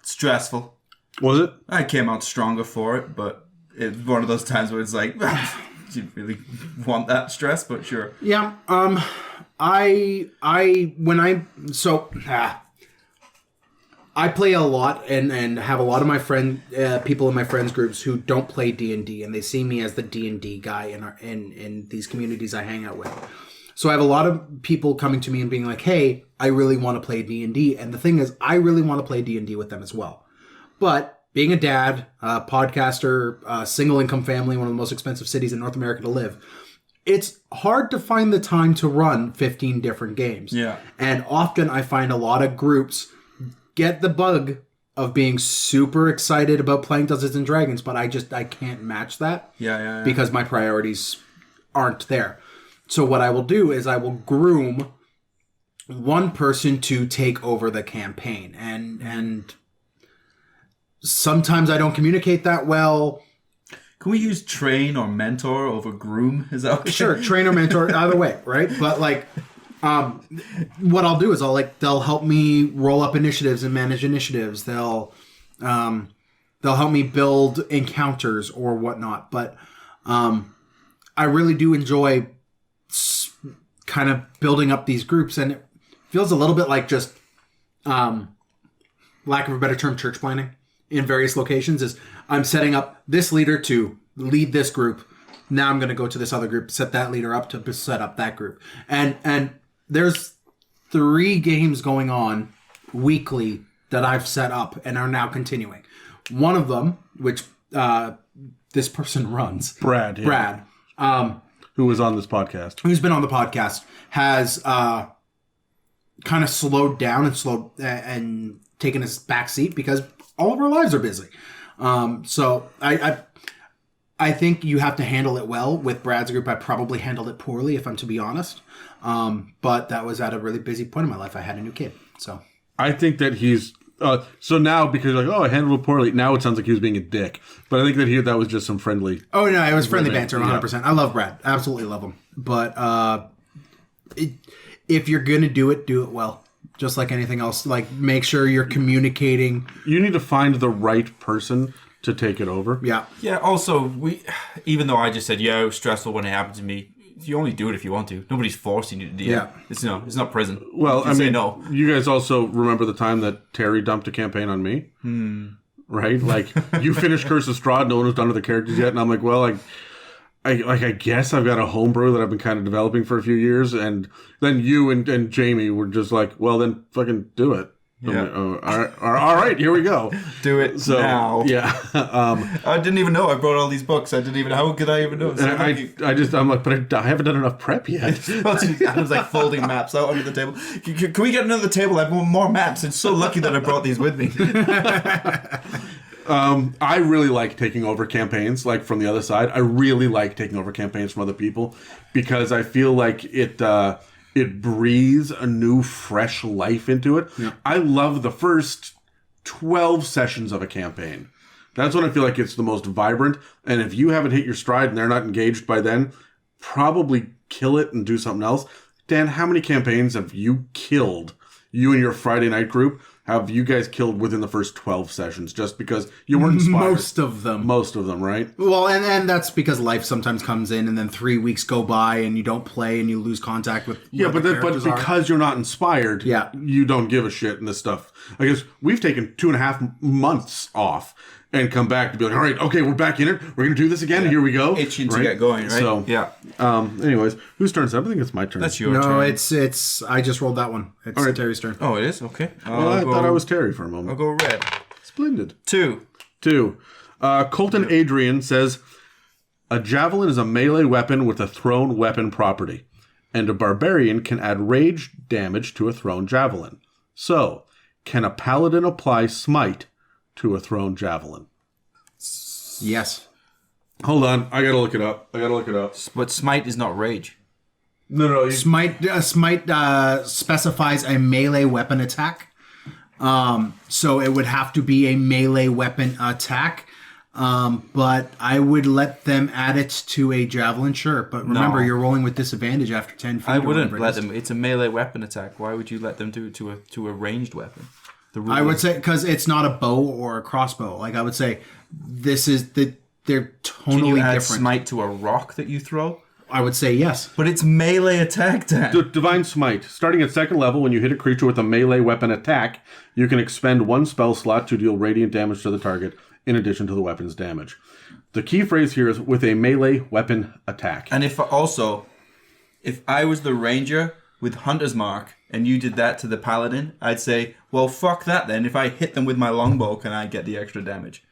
S3: Stressful.
S1: Was it?
S3: I came out stronger for it, but it's one of those times where it's like, do you really want that stress? But sure.
S2: Yeah. I play a lot and have a lot of my people in my friends groups who don't play D&D, and they see me as the D&D guy in these communities I hang out with. So I have a lot of people coming to me and being like, "Hey, I really want to play D&D." And the thing is, I really want to play D&D with them as well. But being a dad, a podcaster, single income family, one of the most expensive cities in North America to live, it's hard to find the time to run 15 different games.
S3: Yeah.
S2: And often I find a lot of groups get the bug of being super excited about playing Dungeons and Dragons, but I can't match that.
S3: Yeah.
S2: Because my priorities aren't there. So what I will do is I will groom one person to take over the campaign. And sometimes I don't communicate that well.
S3: Can we use train or mentor over groom? Is that okay?
S2: Sure, train or mentor, either way, right? But like, what I'll do is they'll help me roll up initiatives and manage initiatives. They'll help me build encounters or whatnot. But I really do enjoy kind of building up these groups, and it feels a little bit like just, lack of a better term, church planning in various locations. Is I'm setting up this leader to lead this group. Now I'm going to go to this other group, set that leader up to set up that group. And there's 3 games going on weekly that I've set up and are now continuing. One of them, which this person runs,
S1: Brad, who was on this podcast,
S2: who's been on the podcast, has kind of slowed down and taken his back seat because all of our lives are busy. So I think you have to handle it well. With Brad's group, I probably handled it poorly, if I'm to be honest. But that was at a really busy point in my life. I had a new kid, so
S1: I think that he's so now, because you're like, I handled it poorly. Now it sounds like he was being a dick, but I think that was just some friendly.
S2: Oh no, it was friendly banter, 100%. I love Brad, absolutely love him. But if you're gonna do it well. Just like anything else, like make sure you're communicating.
S1: You need to find the right person to take it over.
S2: Yeah.
S3: Yeah. Also, even though I just said, it was stressful when it happened to me. You only do it if you want to. Nobody's forcing you to do it.
S2: Yeah.
S3: It's not prison.
S1: Well, I mean,
S3: say no.
S1: You guys also remember the time that Terry dumped a campaign on me, right? Like you finished Curse of Strahd, no one was done with the characters yet, and I'm like, well, I guess I've got a homebrew that I've been kind of developing for a few years, and then you and Jamie were just like, well, then fucking do it.
S3: Yeah.
S1: Like, all right, here we go.
S3: Do it now.
S1: Yeah.
S3: I didn't even know I brought all these books. How could I even know? So
S1: I'm like, but I haven't done enough prep yet.
S3: Adam's like folding maps out under the table. Can we get another table? I want more maps. It's so lucky that I brought these with me.
S1: I really like taking over campaigns, like from the other side. I really like taking over campaigns from other people because I feel like it breathes a new, fresh life into it. Yeah. I love the first 12 sessions of a campaign. That's when I feel like it's the most vibrant. And if you haven't hit your stride and they're not engaged by then, probably kill it and do something else. Dan, how many campaigns have you killed? You and your Friday night group, have you guys killed within the first 12 sessions just because you weren't inspired? Most of them, right?
S2: Well, and that's because life sometimes comes in and then 3 weeks go by and you don't play and you lose contact with
S1: but because you're not inspired, you don't give a shit in this stuff. I guess we've taken 2.5 months off and come back to be like, all right, okay, we're back in it. We're going to do this again. Yeah. Here we go.
S3: Itching to get going, right?
S1: So,
S3: yeah.
S1: Anyways, whose turn is it? I think it's my turn.
S3: That's your turn.
S2: No, it's. I just rolled that one. It's Terry's turn.
S3: Oh, it is? Okay.
S1: Well, I thought I was Terry for a moment.
S3: I'll go red.
S1: Splendid.
S3: 2.
S1: Colton Adrian says, a javelin is a melee weapon with a thrown weapon property, and a barbarian can add rage damage to a thrown javelin. So, can a paladin apply smite to a thrown javelin?
S2: Yes.
S1: Hold on, I gotta look it up.
S3: But smite is not rage.
S1: No.
S2: Smite specifies a melee weapon attack. So it would have to be a melee weapon attack. But I would let them add it to a javelin, sure. But remember, you're rolling with disadvantage after 10 feet.
S3: I wouldn't let them. It's a melee weapon attack. Why would you let them do it to a ranged weapon?
S2: I would say because it's not a bow or a crossbow. Like I would say, they're totally
S3: Can you add
S2: different.
S3: smite to a rock that you throw?
S2: I would say yes.
S3: But it's melee attack, Dan.
S1: Divine Smite. Starting at 2nd level, when you hit a creature with a melee weapon attack, you can expend 1 spell slot to deal radiant damage to the target, in addition to the weapon's damage. The key phrase here is with a melee weapon attack.
S3: And if I was the ranger with Hunter's Mark, and you did that to the paladin, I'd say, well, fuck that then. If I hit them with my longbow, can I get the extra damage?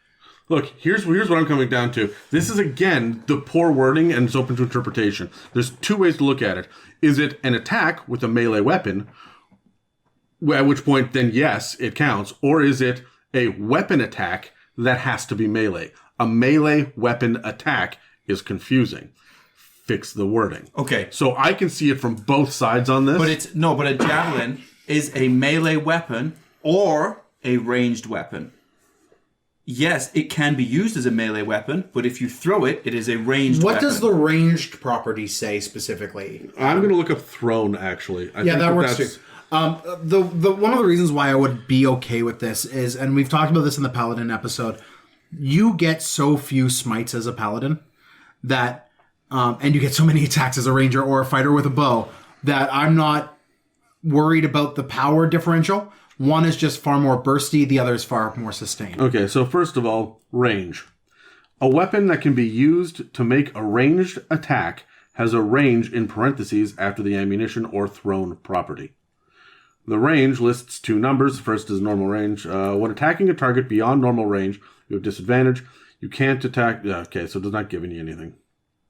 S1: Look, here's what I'm coming down to. This is, again, the poor wording, and it's open to interpretation. There's 2 ways to look at it. Is it an attack with a melee weapon, at which point, then yes, it counts, or is it a weapon attack that has to be melee? A melee weapon attack is confusing. Fix the wording.
S3: Okay.
S1: So I can see it from both sides on this.
S3: But a javelin is a melee weapon or a ranged weapon. yes, it can be used as a melee weapon, but if you throw it, it is a ranged weapon.
S2: What does the ranged property say specifically?
S1: I'm going to look up thrown, actually. I think
S2: that works too. The one of the reasons why I would be okay with this is, and we've talked about this in the Paladin episode, you get so few smites as a Paladin that, and you get so many attacks as a ranger or a fighter with a bow, that I'm not worried about the power differential. One is just far more bursty, the other is far more sustained.
S1: Okay, so first of all, range. A weapon that can be used to make a ranged attack has a range in parentheses after the ammunition or thrown property. The range lists two numbers. First is normal range. When attacking a target beyond normal range, you have disadvantage. You can't attack... Okay, so it does not give you anything.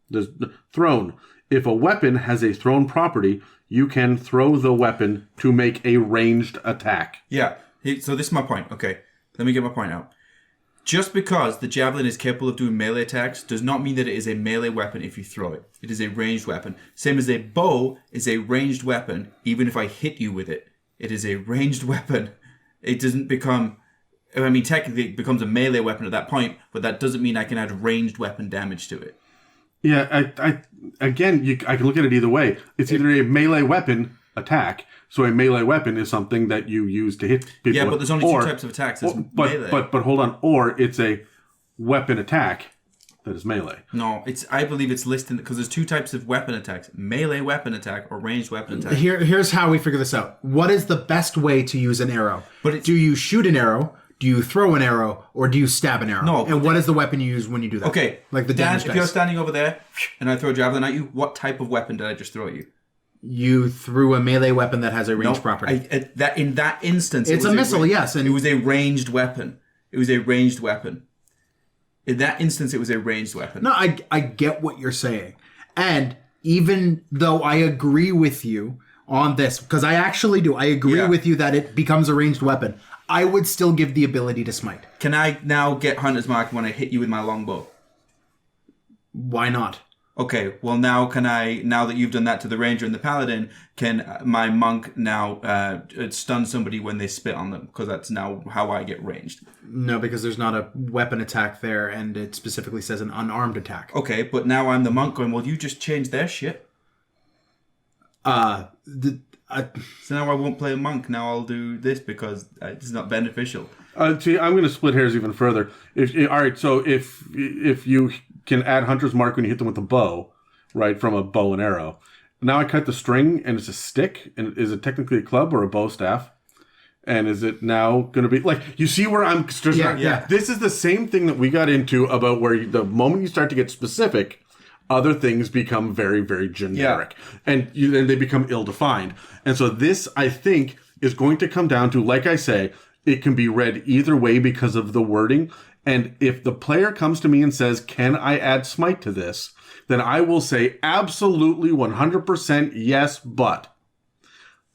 S1: There's thrown. If a weapon has a thrown property, you can throw the weapon to make a ranged attack.
S3: Yeah, so this is my point. Okay, let me get my point out. Just because the javelin is capable of doing melee attacks does not mean that it is a melee weapon if you throw it. It is a ranged weapon. Same as a bow is a ranged weapon, even if I hit you with it. It is a ranged weapon. It doesn't become... I mean, technically it becomes a melee weapon at that point, but that doesn't mean I can add ranged weapon damage to it.
S1: Yeah, I can look at it either way. It's either a melee weapon attack, so a melee weapon is something that you use to hit people.
S3: Yeah, but there's only two types of attacks. There's melee.
S1: But hold on, or it's a weapon attack that is melee.
S3: No, I believe it's listed because there's two types of weapon attacks: melee weapon attack or ranged weapon attack.
S2: Here's how we figure this out. What is the best way to use an arrow? Do you shoot an arrow? Do you throw an arrow, or do you stab an arrow?
S3: No.
S2: And what is the weapon you use when you do that?
S3: Okay.
S2: Like the damage dice.
S3: If you're standing over there and I throw a javelin at you, what type of weapon did I just throw at you?
S2: You threw a melee weapon that has a ranged property.
S3: In that instance,
S2: it's a missile, yes.
S3: And it was a ranged weapon. It was a ranged weapon. In that instance, it was a ranged weapon.
S2: No, I get what you're saying. And even though I agree with you on this, because I actually do, I agree with you that it becomes a ranged weapon, I would still give the ability to smite.
S3: Can I now get Hunter's Mark when I hit you with my longbow?
S2: Why not?
S3: Okay, well now that you've done that to the Ranger and the Paladin, can my monk now stun somebody when they spit on them? Because that's now how I get ranged.
S2: No, because there's not a weapon attack there, and it specifically says an unarmed attack.
S3: Okay, but now I'm the monk going, well, you just changed their shit. So now I won't play a monk. Now I'll do this because it's not beneficial.
S1: See, I'm going to split hairs even further. If you can add Hunter's Mark when you hit them with a bow, right, from a bow and arrow. Now I cut the string and it's a stick. And is it technically a club or a bow staff? And is it now going to be like, you see where I'm just
S2: yeah.
S1: This is the same thing that we got into about where the moment you start to get specific, other things become very, very generic. And then they become ill-defined. And so this, I think, is going to come down to, like I say, it can be read either way because of the wording. And if the player comes to me and says, can I add smite to this? Then I will say absolutely 100% yes, but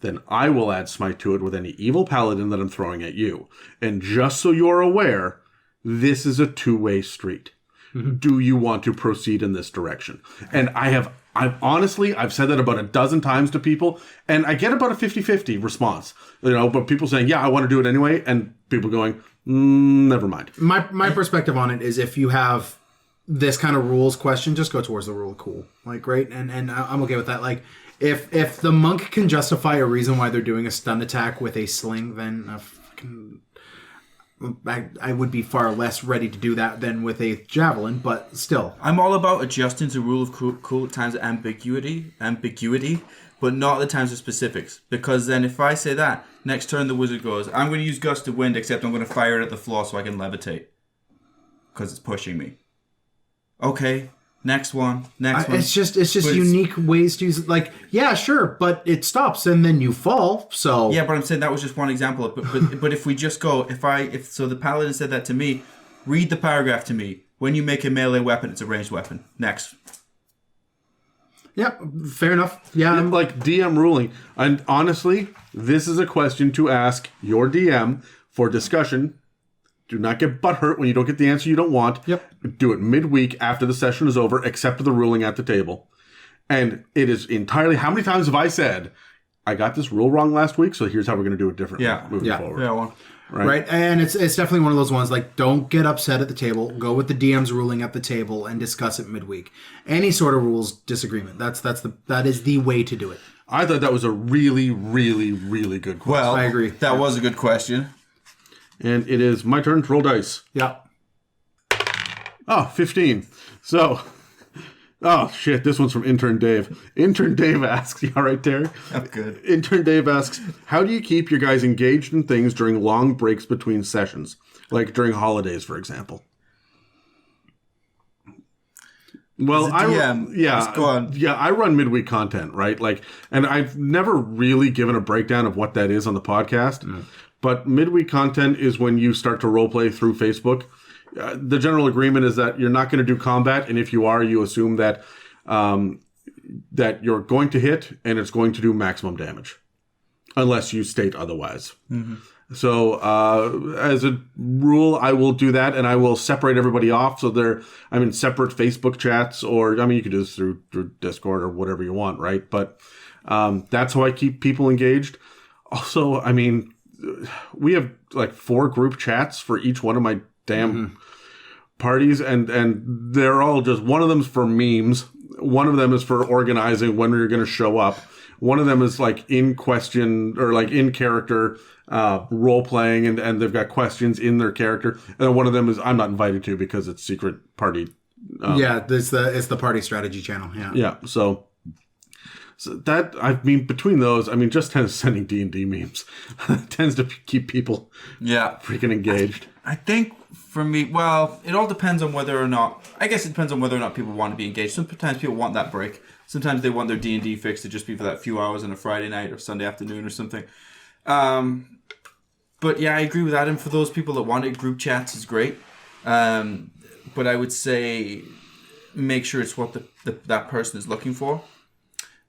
S1: then I will add smite to it with any evil paladin that I'm throwing at you. And just so you're aware, this is a two-way street. Mm-hmm. Do you want to proceed in this direction? And I've honestly said that about a dozen times to people, and I get about a 50-50 response. But people saying, yeah, I want to do it anyway, and people going, never mind.
S2: My perspective on it is if you have this kind of rules question, just go towards the rule of cool. Like, right? And I'm okay with that. Like, if the monk can justify a reason why they're doing a stun attack with a sling, then I would be far less ready to do that than with a javelin, but still.
S3: I'm all about adjusting to rule of cool at times of ambiguity, but not at the times of specifics. Because then if I say that, next turn the wizard goes, I'm going to use gust of wind, except I'm going to fire it at the floor so I can levitate. Because it's pushing me. Okay, next one.
S2: It's just unique ways to use it. Like, yeah, sure, but it stops and then you fall, so...
S3: Yeah, but I'm saying that was just one example. But if we just go, if the paladin said that to me, read the paragraph to me. When you make a melee weapon, it's a ranged weapon. Next.
S2: Yeah, fair enough. Yeah,
S1: I'm like DM ruling. And honestly, this is a question to ask your DM for discussion. Do not get butthurt when you don't get the answer you don't want.
S2: Yep.
S1: Do it midweek after the session is over, accept the ruling at the table. And it is entirely... How many times have I said, I got this rule wrong last week, so here's how we're going to do it differently moving forward.
S3: Yeah, well.
S2: Right. And it's definitely one of those ones like don't get upset at the table. Go with the DM's ruling at the table and discuss it midweek. Any sort of rules disagreement. That is the way to do it.
S1: I thought that was a really, really, really good question.
S3: Well,
S2: I agree.
S3: That was a good question.
S1: And it is my turn to roll dice.
S2: Yeah.
S1: Oh, 15. So, oh shit, this one's from Intern Dave. Intern Dave asks, you all right, Terry?
S3: I'm good.
S1: Intern Dave asks, how do you keep your guys engaged in things during long breaks between sessions? Like during holidays, for example. Well,
S3: go on.
S1: I run midweek content, right? Like, and I've never really given a breakdown of what that is on the podcast. But midweek content is when you start to roleplay through Facebook. The general agreement is that you're not going to do combat, and if you are, you assume that that you're going to hit and it's going to do maximum damage, unless you state otherwise. Mm-hmm. So, as a rule, I will do that, and I will separate everybody off. So I'm in separate Facebook chats, or, I mean, you can do this through Discord or whatever you want, right? But that's how I keep people engaged. Also, I mean, we have like 4 group chats for each one of my damn parties, and they're all just, one of them's for memes. One of them is for organizing when you're going to show up. One of them is like in question or like in character role playing, and they've got questions in their character. And then one of them is I'm not invited to because it's secret party.
S2: It's the party strategy channel. Yeah.
S1: Yeah. So that, I mean, between those, I mean, just kind of sending D&D memes tends to keep people freaking engaged.
S3: I think for me, well, it all depends on whether or not, I guess it depends on whether or not people want to be engaged. Sometimes people want that break. Sometimes they want their D&D fix to just be for that few hours on a Friday night or Sunday afternoon or something. But yeah, I agree with Adam. For those people that want it, group chats is great. But I would say make sure it's what that person is looking for.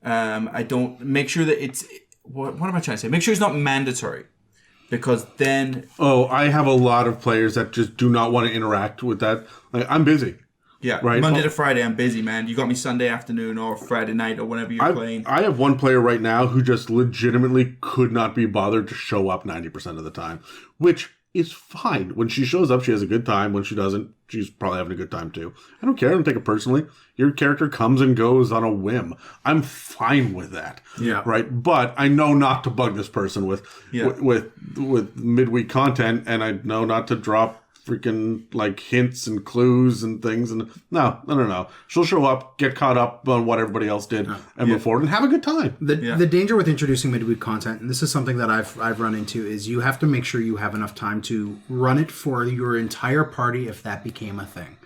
S3: Make sure that it's, what am I trying to say? Make sure it's not mandatory. Because then...
S1: Oh, I have a lot of players that just do not want to interact with that. Like, I'm busy.
S3: Yeah,
S1: right?
S3: Monday to Friday, I'm busy, man. You got me Sunday afternoon or Friday night or whenever you're playing.
S1: I have one player right now who just legitimately could not be bothered to show up 90% of the time, which is fine. When she shows up, she has a good time. When she doesn't, she's probably having a good time too. I don't care. I don't take it personally. Your character comes and goes on a whim. I'm fine with that.
S2: Yeah.
S1: Right. But I know not to bug this person with midweek content, and I know not to drop freaking like hints and clues and things. And no. She'll show up, get caught up on what everybody else did, and move forward and have a good time.
S2: The danger with introducing midweek content, and this is something that I've run into, is you have to make sure you have enough time to run it for your entire party if that became a thing.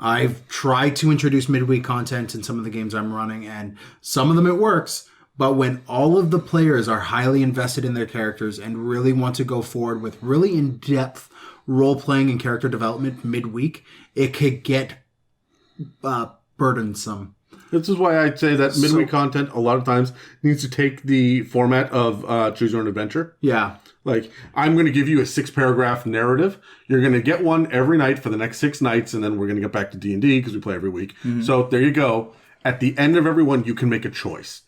S2: I've tried to introduce midweek content in some of the games I'm running, and some of them it works. But when all of the players are highly invested in their characters and really want to go forward with really in-depth role-playing and character development midweek, it could get burdensome.
S1: This is why I'd say that midweek content a lot of times needs to take the format of Choose Your Own Adventure.
S2: Yeah.
S1: Like, I'm going to give you a 6-paragraph narrative. You're going to get one every night for the next 6 nights, and then we're going to get back to D&D because we play every week. Mm-hmm. So there you go. At the end of every one, you can make a choice.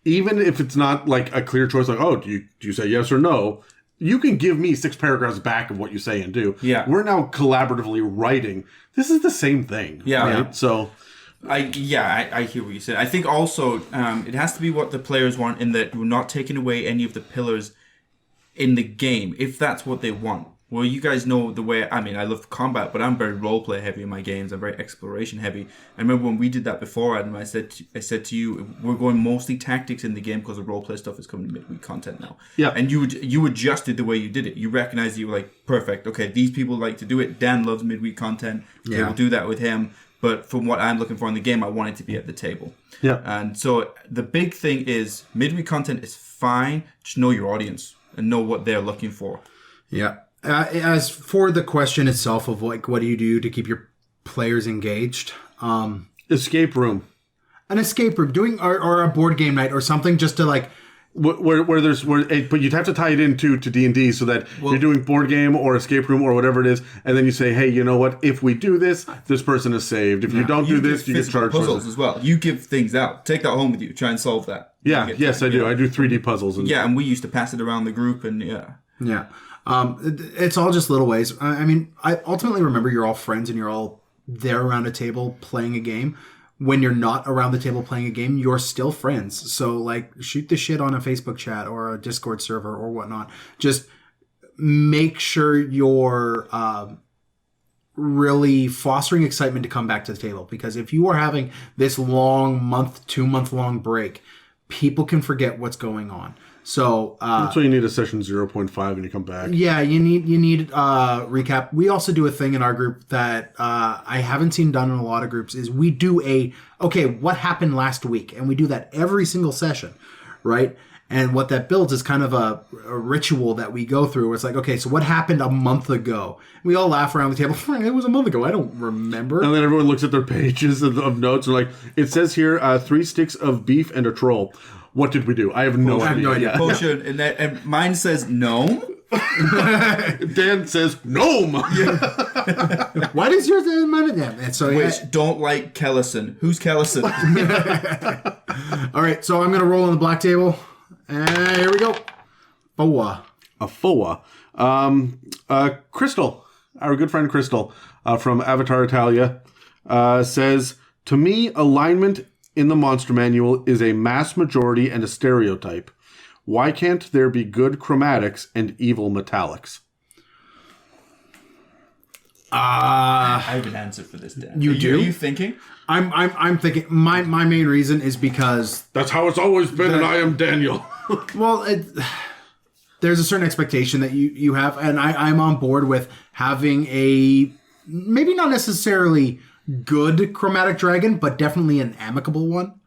S1: Even if it's not like a clear choice, like, oh, do you say yes or no? You can give me 6 paragraphs back of what you say and do.
S3: Yeah.
S1: We're now collaboratively writing. This is the same thing.
S3: Yeah.
S1: Right?
S3: Yeah.
S1: So...
S3: I hear what you said. I think also it has to be what the players want, in that we're not taking away any of the pillars in the game, if that's what they want. Well, you guys know the way, I mean, I love combat, but I'm very roleplay heavy in my games. I'm very exploration heavy. I remember when we did that before, Adam, I said to you, we're going mostly tactics in the game because the roleplay stuff is coming to midweek content now.
S1: Yeah.
S3: And you adjusted the way you did it. You recognized, you were like, perfect. Okay, these people like to do it. Dan loves midweek content. Okay, we'll do that with him. But from what I'm looking for in the game, I want it to be at the table.
S1: Yeah.
S3: And so the big thing is midweek content is fine. Just know your audience and know what they're looking for.
S2: Yeah. As for the question itself of like, what do you do to keep your players engaged?
S1: Escape room.
S2: An escape room, doing or a board game night or something, just to like.
S1: But you'd have to tie it into D&D so that you're doing board game or escape room or whatever it is, and then you say, hey, you know what? If we do this person is saved. If you don't do this, you get charged.
S3: Puzzles as well. You give things out. Take that home with you. Try and solve that.
S1: Yeah. Yes, I do. I do 3D puzzles.
S3: And we used to pass it around the group, and yeah.
S2: Yeah. It's all just little ways. I mean, I ultimately remember you're all friends and you're all there around a table playing a game. When you're not around the table playing a game, you're still friends. So, like, shoot the shit on a Facebook chat or a Discord server or whatnot. Just make sure you're really fostering excitement to come back to the table. Because if you are having this long 2-month long break, people can forget what's going on. So
S1: that's why you need a session 0.5 when you come back.
S2: Yeah, you need recap. We also do a thing in our group that I haven't seen done in a lot of groups is we do what happened last week, and we do that every single session, right? And what that builds is kind of a ritual that we go through. Where it's like, okay, so what happened a month ago? We all laugh around the table. It was a month ago. I don't remember.
S1: And then everyone looks at their pages of notes and like, it says here, 3 sticks of beef and a troll. What did we do? I have no idea.
S3: Potion, and mine says gnome.
S1: Dan says gnome.
S2: Why does yours say mine? And so
S3: Don't like Kellison. Who's Kellison?
S2: All right, so I'm gonna roll on the black table, and here we go. Foa.
S1: A Foa. Crystal, our good friend Crystal from Avatar Italia, says, to me, alignment in the monster manual is a mass majority and a stereotype. Why can't there be good chromatics and evil metallics?
S3: I have an answer for this, Dan.
S2: You do?
S3: Are you thinking?
S2: I'm thinking. My main reason is because
S1: that's how it's always been, and I am Daniel.
S2: Well, there's a certain expectation that you have, and I'm on board with having a maybe not necessarily good chromatic dragon, but definitely an amicable one,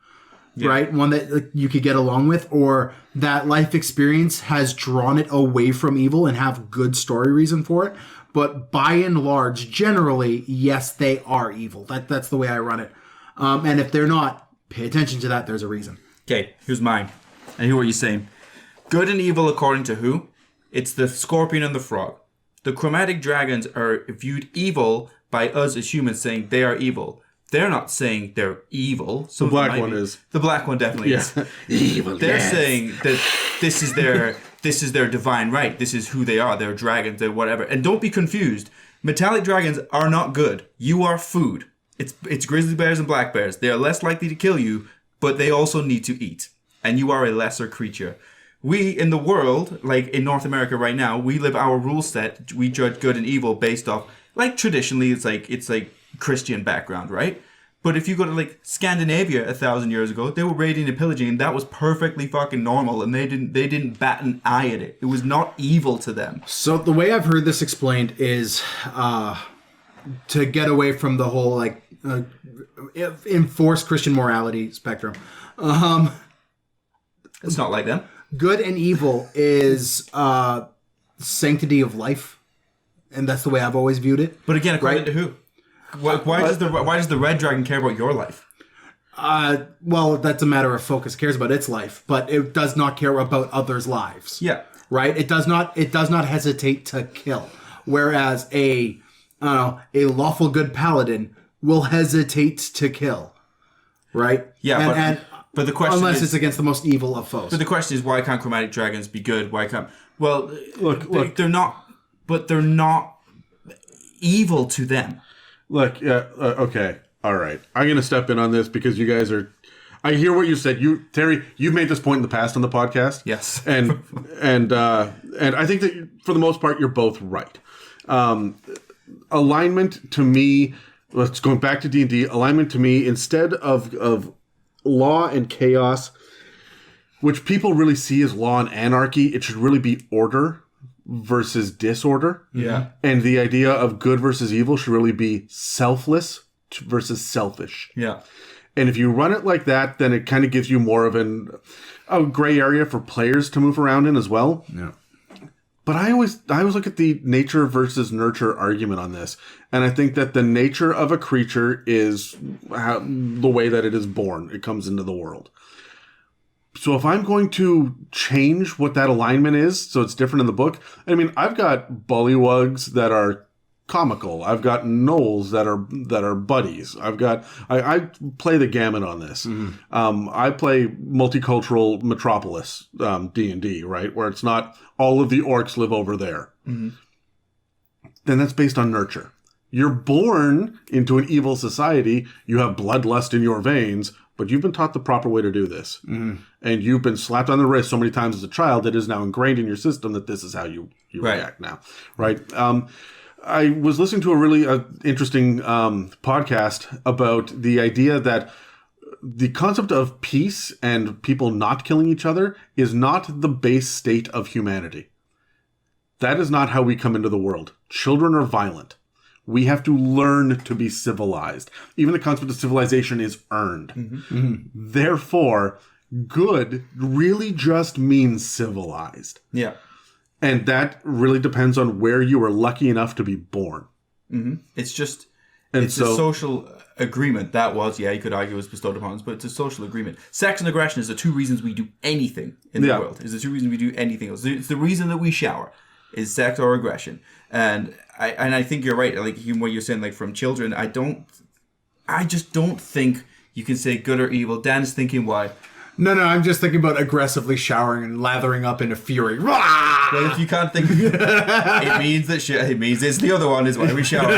S2: right? One that you could get along with, or that life experience has drawn it away from evil and have good story reason for it. But by and large, generally, yes, they are evil. That's the way I run it. And if they're not, pay attention to that. There's a reason.
S3: Okay, here's mine. I hear what you're saying. Good and evil according to who? It's the scorpion and the frog. The chromatic dragons are viewed evil by us as humans, saying they are evil. They're not saying they're evil.
S1: The black one is.
S3: The black one definitely is.
S1: Evil.
S3: They're saying that this is their divine right. This is who they are. They're dragons. They're whatever. And don't be confused. Metallic dragons are not good. You are food. It's grizzly bears and black bears. They are less likely to kill you, but they also need to eat. And you are a lesser creature. We, in the world, like in North America right now, we live our rule set. We judge good and evil based off, like traditionally, it's like Christian background, right? But if you go to like Scandinavia 1,000 years ago, they were raiding and pillaging, and that was perfectly fucking normal, and they didn't bat an eye at it. It was not evil to them.
S2: So the way I've heard this explained is to get away from the whole like enforced Christian morality spectrum.
S3: It's not like them.
S2: Good and evil is sanctity of life, and that's the way I've always viewed it.
S3: But again, according to who? Why does the red dragon care about your life?
S2: Well, that's a matter of focus. It cares about its life, but it does not care about others' lives.
S3: Yeah.
S2: Right? It does not hesitate to kill. Whereas a lawful good paladin will hesitate to kill. Right?
S3: Yeah, but the question
S2: unless
S3: is,
S2: it's against the most evil of foes.
S3: But the question is, why can't chromatic dragons be good? Why can't? Well,
S1: look,
S3: they're not. But they're not evil to them.
S1: Look, okay, all right. I'm going to step in on this because you guys are. I hear what you said. Terry, you've made this point in the past on the podcast.
S3: Yes,
S1: and I think that for the most part, you're both right. Alignment to me, let's go back to D&D. Alignment to me, instead of law and chaos, which people really see as law and anarchy, it should really be order versus disorder.
S3: Yeah.
S1: And the idea of good versus evil should really be selfless versus selfish.
S3: Yeah.
S1: And if you run it like that, then it kind of gives you more of a gray area for players to move around in as well.
S2: Yeah.
S1: But I always look at the nature versus nurture argument on this. And I think that the nature of a creature is the way that it is born. It comes into the world. So if I'm going to change what that alignment is, so it's different in the book, I mean, I've got bullywugs that are comical. I've got gnolls that are buddies. I play the gamut on this. I play multicultural Metropolis D&D, right, where it's not all of the orcs live over there. Then that's based on nurture. You're born into an evil society. You have bloodlust in your veins, but you've been taught the proper way to do this. And you've been slapped on the wrist so many times as a child that it is now ingrained in your system that this is how you react now, right? I was listening to a really interesting podcast about the idea that the concept of peace and people not killing each other is not the base state of humanity. That is not how we come into the world. Children are violent. We have to learn to be civilized. Even the concept of civilization is earned. Therefore, good really just means civilized.
S3: Yeah.
S1: And that really depends on where you were lucky enough to be born.
S3: It's just, it's a social agreement. That was, you could argue it was bestowed upon us, but it's a social agreement. Sex and aggression is the two reasons we do anything in the world. It's the two reasons we do anything else. It's the reason that we shower is sex or aggression. And I think you're right. Like what you're saying, like from children, I just don't think you can say good or evil. Dan is thinking why.
S2: No, I'm just thinking about aggressively showering and lathering up in a fury.
S3: Well, if you can't think, it means that it means it's the other one is why we shower.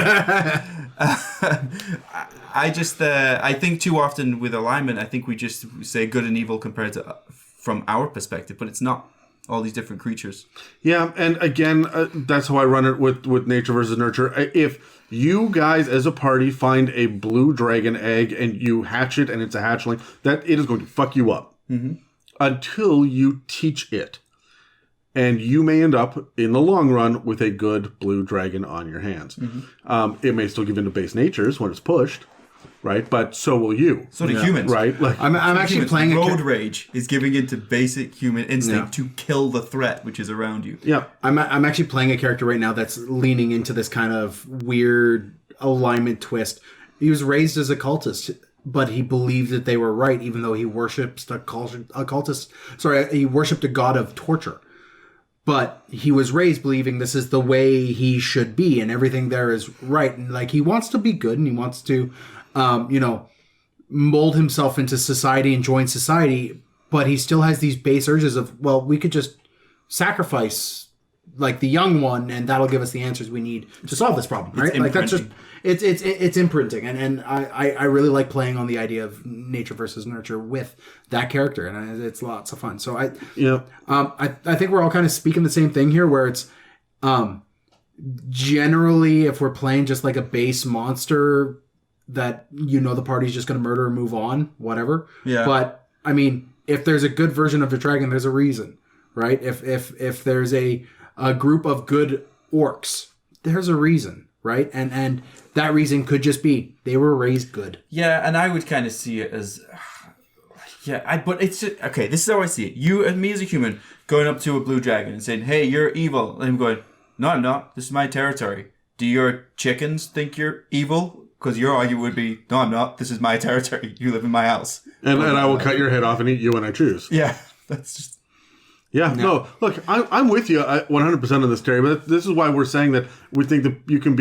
S3: I think too often with alignment, I think we just say good and evil compared to from our perspective, but it's not all these different creatures. Yeah,
S1: and again, that's how I run it with nature versus nurture. If you guys as a party find a blue dragon egg and you hatch it and it's a hatchling, that it is going to fuck you up until you teach it. And you may end up, in the long run, with a good blue dragon on your hands. It may still give into base natures when it's pushed, right? But so will you.
S3: So do humans.
S1: Right? Like,
S2: I'm actually playing
S3: road rage is giving into basic human instinct to kill the threat which is around you.
S1: Yeah.
S2: I'm actually playing a character right now that's leaning into this kind of weird alignment twist. He was raised as a cultist, but he believed that they were right, even though he worshipped he worshipped a god of torture. But he was raised believing this is the way he should be and everything there is right. And like he wants to be good and he wants to, mold himself into society and join society. But he still has these base urges of, well, we could just sacrifice like the young one and that'll give us the answers we need to solve this problem. Right? Like that's just, it's imprinting. And I really like playing on the idea of nature versus nurture with that character. And it's lots of fun. So I think we're all kind of speaking the same thing here where it's, generally if we're playing just like a base monster that, the party's just going to murder and move on, whatever. Yeah. But I mean, if there's a good version of the dragon, there's a reason, right? If there's a group of good orcs, there's a reason, right? And that reason could just be they were raised good.
S3: Yeah, and I would kind of see it as, but it's just, okay, this is how I see it. You and me as a human going up to a blue dragon and saying, hey, you're evil. And I'm going, no, I'm not. This is my territory. Do your chickens think you're evil? Because your argument would be, no, I'm not. This is my territory. You live in my house.
S1: And I will cut your head off and eat you when I choose.
S3: Yeah, that's just...
S1: Yeah, no, look, I'm with you 100% on this, Terry, but this is why we're saying that we think that you can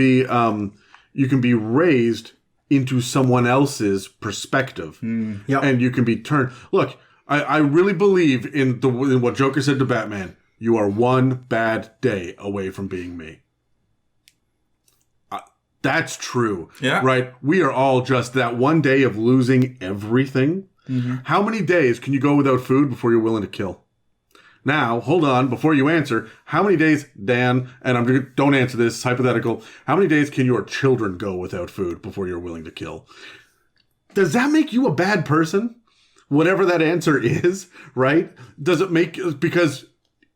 S1: be raised into someone else's perspective.
S2: Yep.
S1: And you can be turned... Look, I really believe in what Joker said to Batman. You are one bad day away from being me. That's true.
S3: Yeah.
S1: Right? We are all just that one day of losing everything. How many days can you go without food before you're willing to kill? Now, hold on, before you answer, how many days, Dan, and don't answer this, it's hypothetical, how many days can your children go without food before you're willing to kill? Does that make you a bad person? Whatever that answer is, right? Does it make, because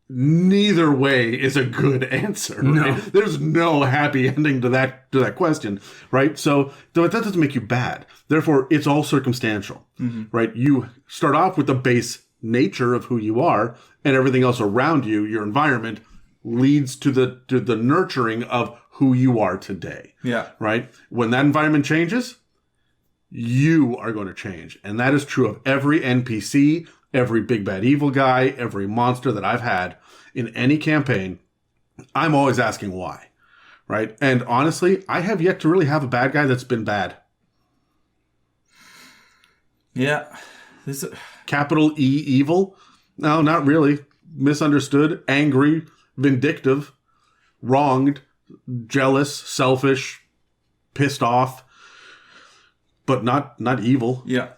S1: neither way is a good answer. Right?
S2: No.
S1: There's no happy ending to that question, right? So that doesn't make you bad. Therefore, it's all circumstantial, right? You start off with the base nature of who you are, and everything else around you, your environment, leads to the nurturing of who you are today.
S3: Yeah.
S1: Right? When that environment changes, you are going to change. And that is true of every NPC, every big bad evil guy, every monster that I've had in any campaign. I'm always asking why. right? And honestly, I have yet to really have a bad guy that's been bad.
S3: Yeah.
S1: Capital E evil? No, not really. Misunderstood, angry, vindictive, wronged, jealous, selfish, pissed off, but not evil.
S3: Yeah.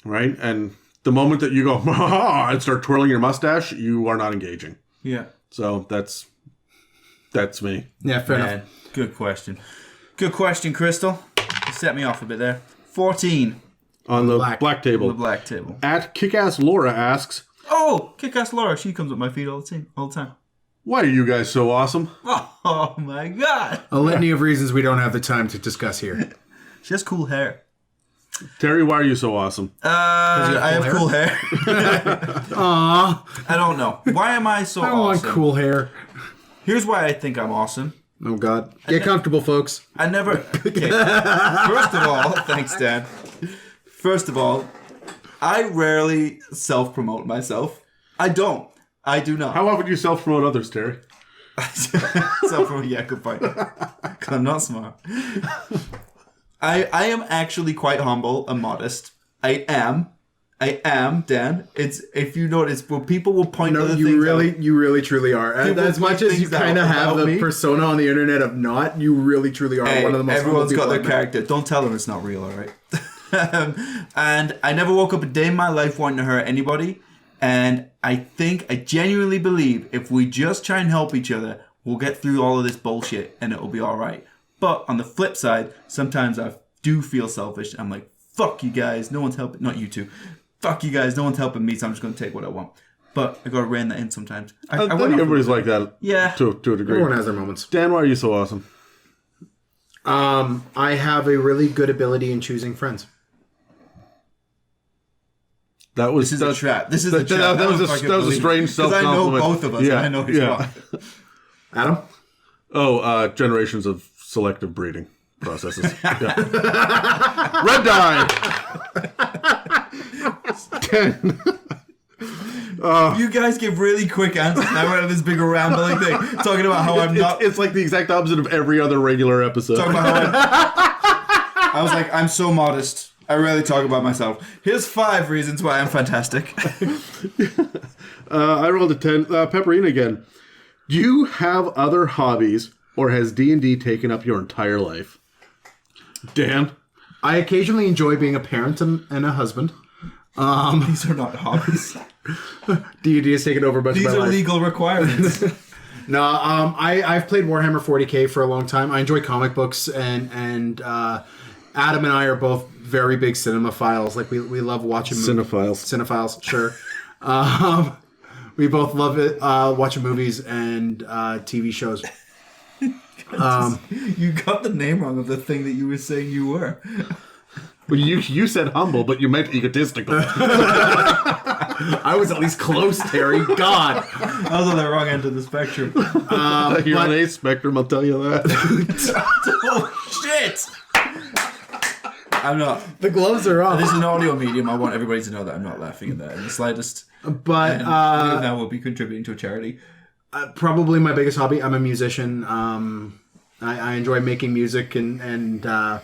S1: Right? And the moment that you go, and start twirling your mustache, you are not engaging.
S3: Yeah.
S1: So that's me.
S2: Yeah, fair enough.
S3: Good question. Good question, Crystal. You set me off a bit there. 14
S1: On the
S2: Black.
S1: black table.
S3: on the black table.
S1: At Kickass Laura asks,
S3: Oh, Kick-Ass Laura. She comes up my feed all the time.
S1: why are you guys so awesome?
S3: Oh my god.
S2: A litany of reasons we don't have the time to discuss here.
S3: She has cool hair.
S1: Terry, why are you so awesome?
S3: I have cool hair.
S2: Aww,
S3: I don't know. Why am I so
S2: I want
S3: awesome?
S2: cool hair.
S3: Here's why I think I'm awesome.
S2: Oh God, get comfortable, folks.
S3: I never. Okay. First of all, thanks, Dad. First of all, I rarely self-promote myself. I don't. I do not.
S1: How often do you self-promote others, Terry?
S3: Self-promote, yeah, good point. 'Cause I'm not smart. I am actually quite humble and modest. I am, Dan. It's if you notice, when people will point
S2: No,
S3: other
S2: you
S3: things
S2: really,
S3: out,
S2: you really, truly are. And
S3: People
S2: as much
S3: point
S2: as you
S3: things
S2: kind of
S3: out
S2: have
S3: about
S2: the
S3: me.
S2: persona on the internet of not, you really, truly are
S3: hey,
S2: one of the most.
S3: everyone's
S2: humble
S3: got their
S2: people I've met.
S3: character. Don't tell them it's not real, all right? And I never woke up a day in my life wanting to hurt anybody. And I genuinely believe if we just try and help each other, we'll get through all of this bullshit and it'll be all right. But on the flip side, sometimes I do feel selfish. I'm like, fuck you guys, no one's helping. Not you two. Fuck you guys, no one's helping me, so I'm just going to take what I want. But I got to rein that in sometimes.
S1: I think everybody's like that.
S3: Yeah.
S1: To a degree.
S2: Everyone has their moments.
S1: Dan, why are you so awesome?
S2: I have a really good ability in choosing friends.
S1: That was
S3: This is a trap. This is a trap.
S1: That was a strange self-compliment.
S3: Because I know both of us, and I know he's wrong.
S2: Adam?
S1: Oh, generations of selective breeding processes. Yeah. Red dye. 10.
S3: You guys give really quick answers now out of this big rambling thing, talking about how I'm not.
S1: It's like the exact opposite of every other regular episode.
S3: Talking about how I was like, I'm so modest. I rarely talk about myself. Here's 5 reasons why I'm fantastic.
S1: I rolled a 10. Pepperine again. Do you have other hobbies, or has D&D taken up your entire life? Dan?
S2: I occasionally enjoy being a parent and a husband.
S3: These are not hobbies.
S2: D&D has taken over a bunch
S3: These
S2: of my
S3: are
S2: life.
S3: legal requirements.
S2: No, I've played Warhammer 40k for a long time. I enjoy comic books, and Adam and I are both very big cinemaphiles. Like we love watching Cinephiles, sure. We both love it watching movies and TV shows.
S3: You got the name wrong of the thing that you were saying you were.
S1: Well, you said humble, but you meant egotistical.
S2: I was at least close, Terry. God.
S3: I was on the wrong end of the spectrum.
S1: You're on a spectrum, I'll tell you that.
S3: Oh, shit! I'm not.
S2: The gloves are off.
S3: This is an audio medium. I want everybody to know that I'm not laughing at that in the slightest.
S2: But
S3: And now we'll be contributing to a charity.
S2: probably my biggest hobby. I'm a musician. I enjoy making music and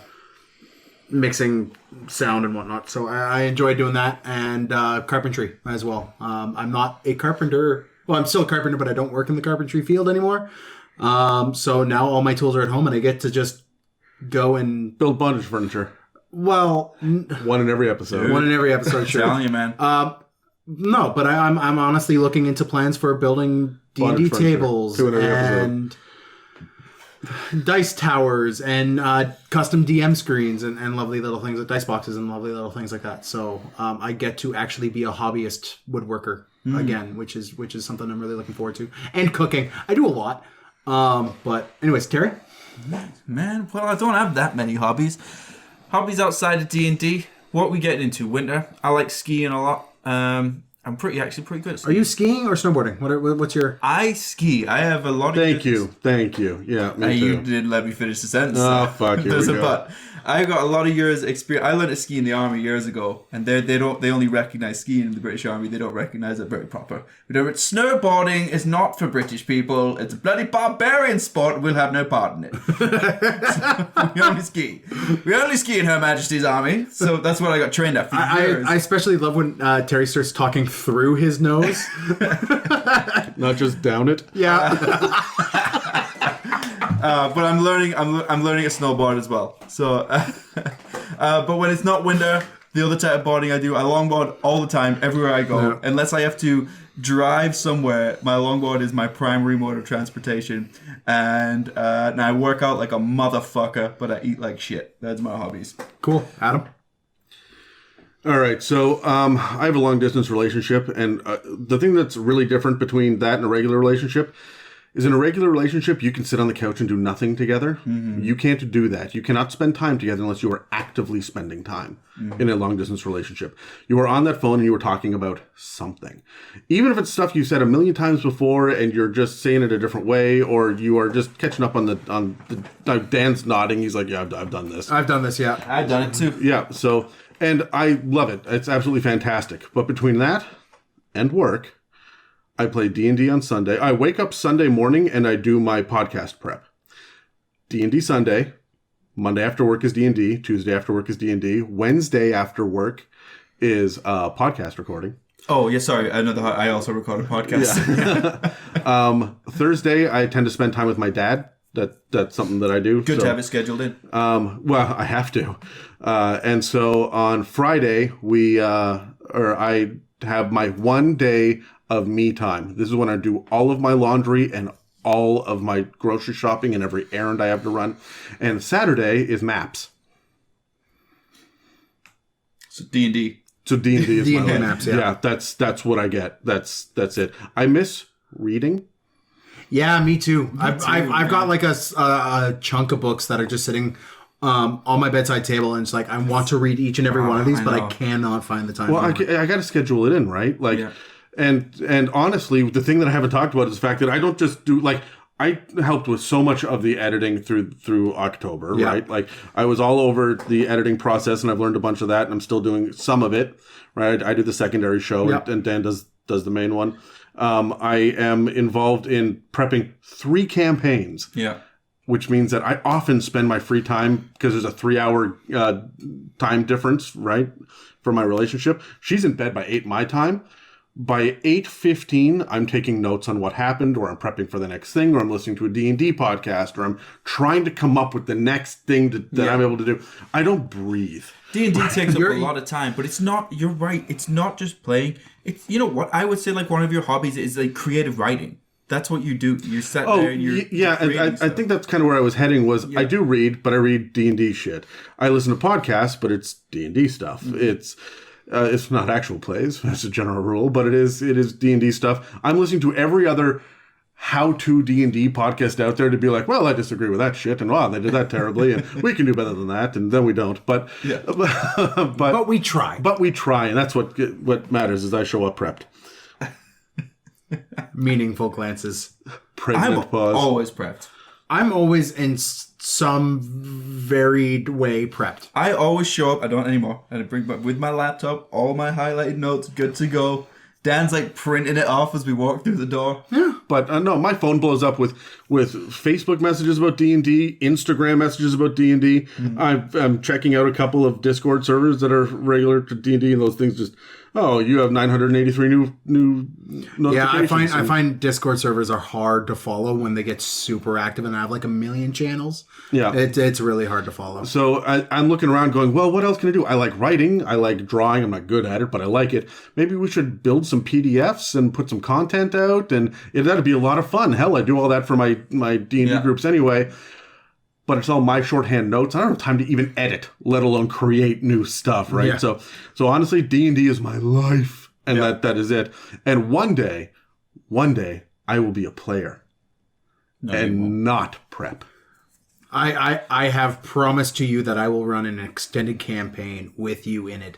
S2: mixing sound and whatnot. So I enjoy doing that, and carpentry as well. I'm not a carpenter. Well, I'm still a carpenter, but I don't work in the carpentry field anymore. So now all my tools are at home, and I get to just go and
S1: Build bondage furniture.
S2: well,
S1: One in every episode.
S2: one in every episode. Sure.
S3: Telling you, man.
S2: No, but I'm honestly looking into plans for building
S1: Bondage
S2: D&D
S1: furniture.
S2: tables
S1: 2 in every episode.
S2: and dice towers and custom DM screens and lovely little things like dice boxes and lovely little things like that. So I get to actually be a hobbyist woodworker again, which is something I'm really looking forward to. And cooking, I do a lot. But anyways, Terry.
S3: Man, well, I don't have that many hobbies. Hobbies outside of D&D. What are we getting into? Winter. I like skiing a lot. I'm pretty good at
S2: Are
S3: skiing.
S2: you skiing or snowboarding? What's your?
S3: I ski. I have a lot of
S1: Thank you. Yeah, me
S3: You
S1: too.
S3: didn't let me finish the sentence.
S1: Oh, fuck, here
S3: There's
S1: we
S3: a
S1: go.
S3: but. I got a lot of years experience. I learned to ski in the army years ago, and they only recognize skiing in the British Army. They don't recognize it very proper. Snowboarding is not for British people. It's a bloody barbarian sport. We'll have no part in it. We only ski. We only ski in Her Majesty's Army. So that's what I got trained at for years.
S2: I especially love when Terry starts talking through his nose.
S1: Not just down it.
S2: Yeah.
S3: But I'm learning a snowboard as well. So, but when it's not winter, the other type of boarding I do, I longboard all the time, everywhere I go. Yeah. Unless I have to drive somewhere, my longboard is my primary mode of transportation. And I work out like a motherfucker, but I eat like shit. That's my hobbies.
S2: Cool. Adam?
S1: All right, so I have a long-distance relationship, and the thing that's really different between that and a regular relationship is in a regular relationship, you can sit on the couch and do nothing together. Mm-hmm. You can't do that. You cannot spend time together unless you are actively spending time in a long-distance relationship. You are on that phone and you are talking about something. Even if it's stuff you said a million times before and you're just saying it a different way, or you are just catching up on the Dan's nodding. He's like, yeah, I've done this.
S2: I've done this, yeah.
S3: I've done it too.
S1: Yeah, so, and I love it. It's absolutely fantastic. But between that and work, I play D&D on Sunday. I wake up Sunday morning and I do my podcast prep. D&D Sunday. Monday after work is D&D. Tuesday after work is D&D. Wednesday after work is podcast recording.
S3: Oh, yeah, sorry. I also record a podcast.
S1: Yeah. Thursday, I tend to spend time with my dad. That's something that I do.
S3: Good to have it scheduled in.
S1: Well, I have to. And so on Friday, I have my one day of me time. This is when I do all of my laundry and all of my grocery shopping and every errand I have to run. And Saturday is maps.
S3: So D&D.
S1: So D&D is
S2: D&D
S1: my life.
S2: maps, yeah.
S1: Yeah, that's what I get. That's it. I miss reading.
S2: Yeah, me too. I've got like a chunk of books that are just sitting on my bedside table, and it's like I want to read each and every one of these, but I cannot find the time.
S1: Well, I got to schedule it in, right? Like, yeah. And honestly, the thing that I haven't talked about is the fact that I don't just do like I helped with so much of the editing through October, yeah. Right? Like I was all over the editing process, and I've learned a bunch of that, and I'm still doing some of it. Right? I do the secondary show, yep. and Dan does the main one. I am involved in prepping 3 campaigns.
S3: Yeah.
S1: Which means that I often spend my free time, because there's a 3-hour time difference, right, for my relationship. She's in bed by 8 my time. By 8:15, I'm taking notes on what happened, or I'm prepping for the next thing, or I'm listening to a D&D podcast, or I'm trying to come up with the next thing that I'm able to do. I don't breathe.
S3: D&D takes up a lot of time, but it's not, you're right, it's not just playing. It's, you know what, I would say like one of your hobbies is like creative writing. That's what you do. You sit there and you're
S1: and I think that's kind of where I was heading was I do read, but I read D&D shit. I listen to podcasts, but it's D&D stuff. Mm-hmm. It's not actual plays, that's a general rule, but it is D&D stuff. I'm listening to every other how-to D&D podcast out there to be like, well, I disagree with that shit, and wow, they did that terribly, and we can do better than that, and then we don't. But
S2: but we try.
S1: But we try, and that's what matters is I show up prepped.
S2: Meaningful glances.
S1: Pregnant pause.
S3: Always prepped.
S2: I'm always in some varied way prepped.
S3: I always show up. I don't anymore. And I bring with my laptop, all my highlighted notes, good to go. Dan's like printing it off as we walk through the door.
S1: Yeah, but no, my phone blows up with Facebook messages about D&D, Instagram messages about D&D. Mm-hmm. I'm checking out a couple of Discord servers that are regular to D&D, and those things just, oh, you have 983 new notifications.
S2: Yeah, I find Discord servers are hard to follow when they get super active and have like 1 million channels.
S1: Yeah.
S2: It's really hard to follow.
S1: So I'm looking around going, well, what else can I do? I like writing. I like drawing. I'm not good at it, but I like it. Maybe we should build some PDFs and put some content out, and that'd be a lot of fun. Hell, I do all that for my D&D groups anyway. But it's all my shorthand notes. I don't have time to even edit, let alone create new stuff, right? Yeah. So honestly, D&D is my life, and that is it. And one day, I will be a player, not prep.
S2: I have promised to you that I will run an extended campaign with you in it.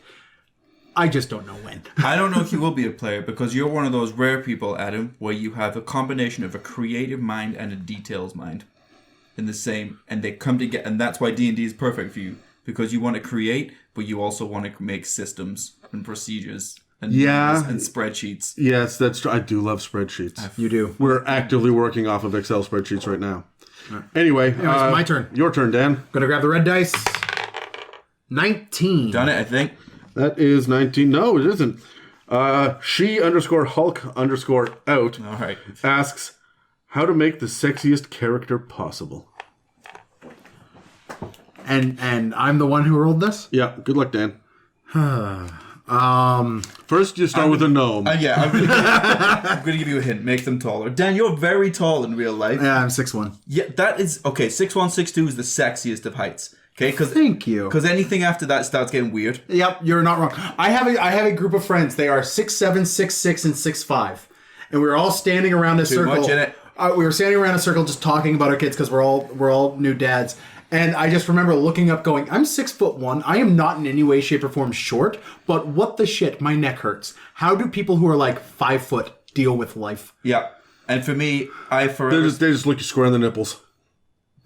S2: I just don't know when.
S3: I don't know if you will be a player, because you're one of those rare people, Adam, where you have a combination of a creative mind and a details mind in the same, and they come together, and that's why D&D is perfect for you, because you want to create, but you also want to make systems and procedures and and spreadsheets.
S1: Yes, that's true. I do love spreadsheets.
S2: You do.
S1: We're actively working off of Excel spreadsheets right now. Anyway,
S2: my turn.
S1: Your turn, Dan.
S2: Gonna grab the red dice. 19.
S3: Done it, I think.
S1: That is 19. No, it isn't. She_Hulk_out
S3: All right.
S1: asks how to make the sexiest character possible.
S2: And I'm the one who rolled this?
S1: Yeah, good luck, Dan. First, you start with a gnome.
S3: I'm gonna give you a hint. Make them taller. Dan, you're very tall in real life.
S2: Yeah, I'm 6'1".
S3: Yeah, that is okay. 6'1", 6'2" is the sexiest of heights. Okay,
S2: Thank you.
S3: Because anything after that starts getting weird.
S2: Yep, you're not wrong. I have a group of friends. They are 6'7", 6'6", and 6'5", and we were all standing around a circle.
S3: Too much in it.
S2: We were standing around a circle just talking about our kids because we're all new dads. And I just remember looking up, going, "I'm 6'1". I am not in any way, shape, or form short. But what the shit? My neck hurts. How do people who are like 5 foot deal with life?
S3: Yeah, and for me,
S1: They just look you square in the nipples.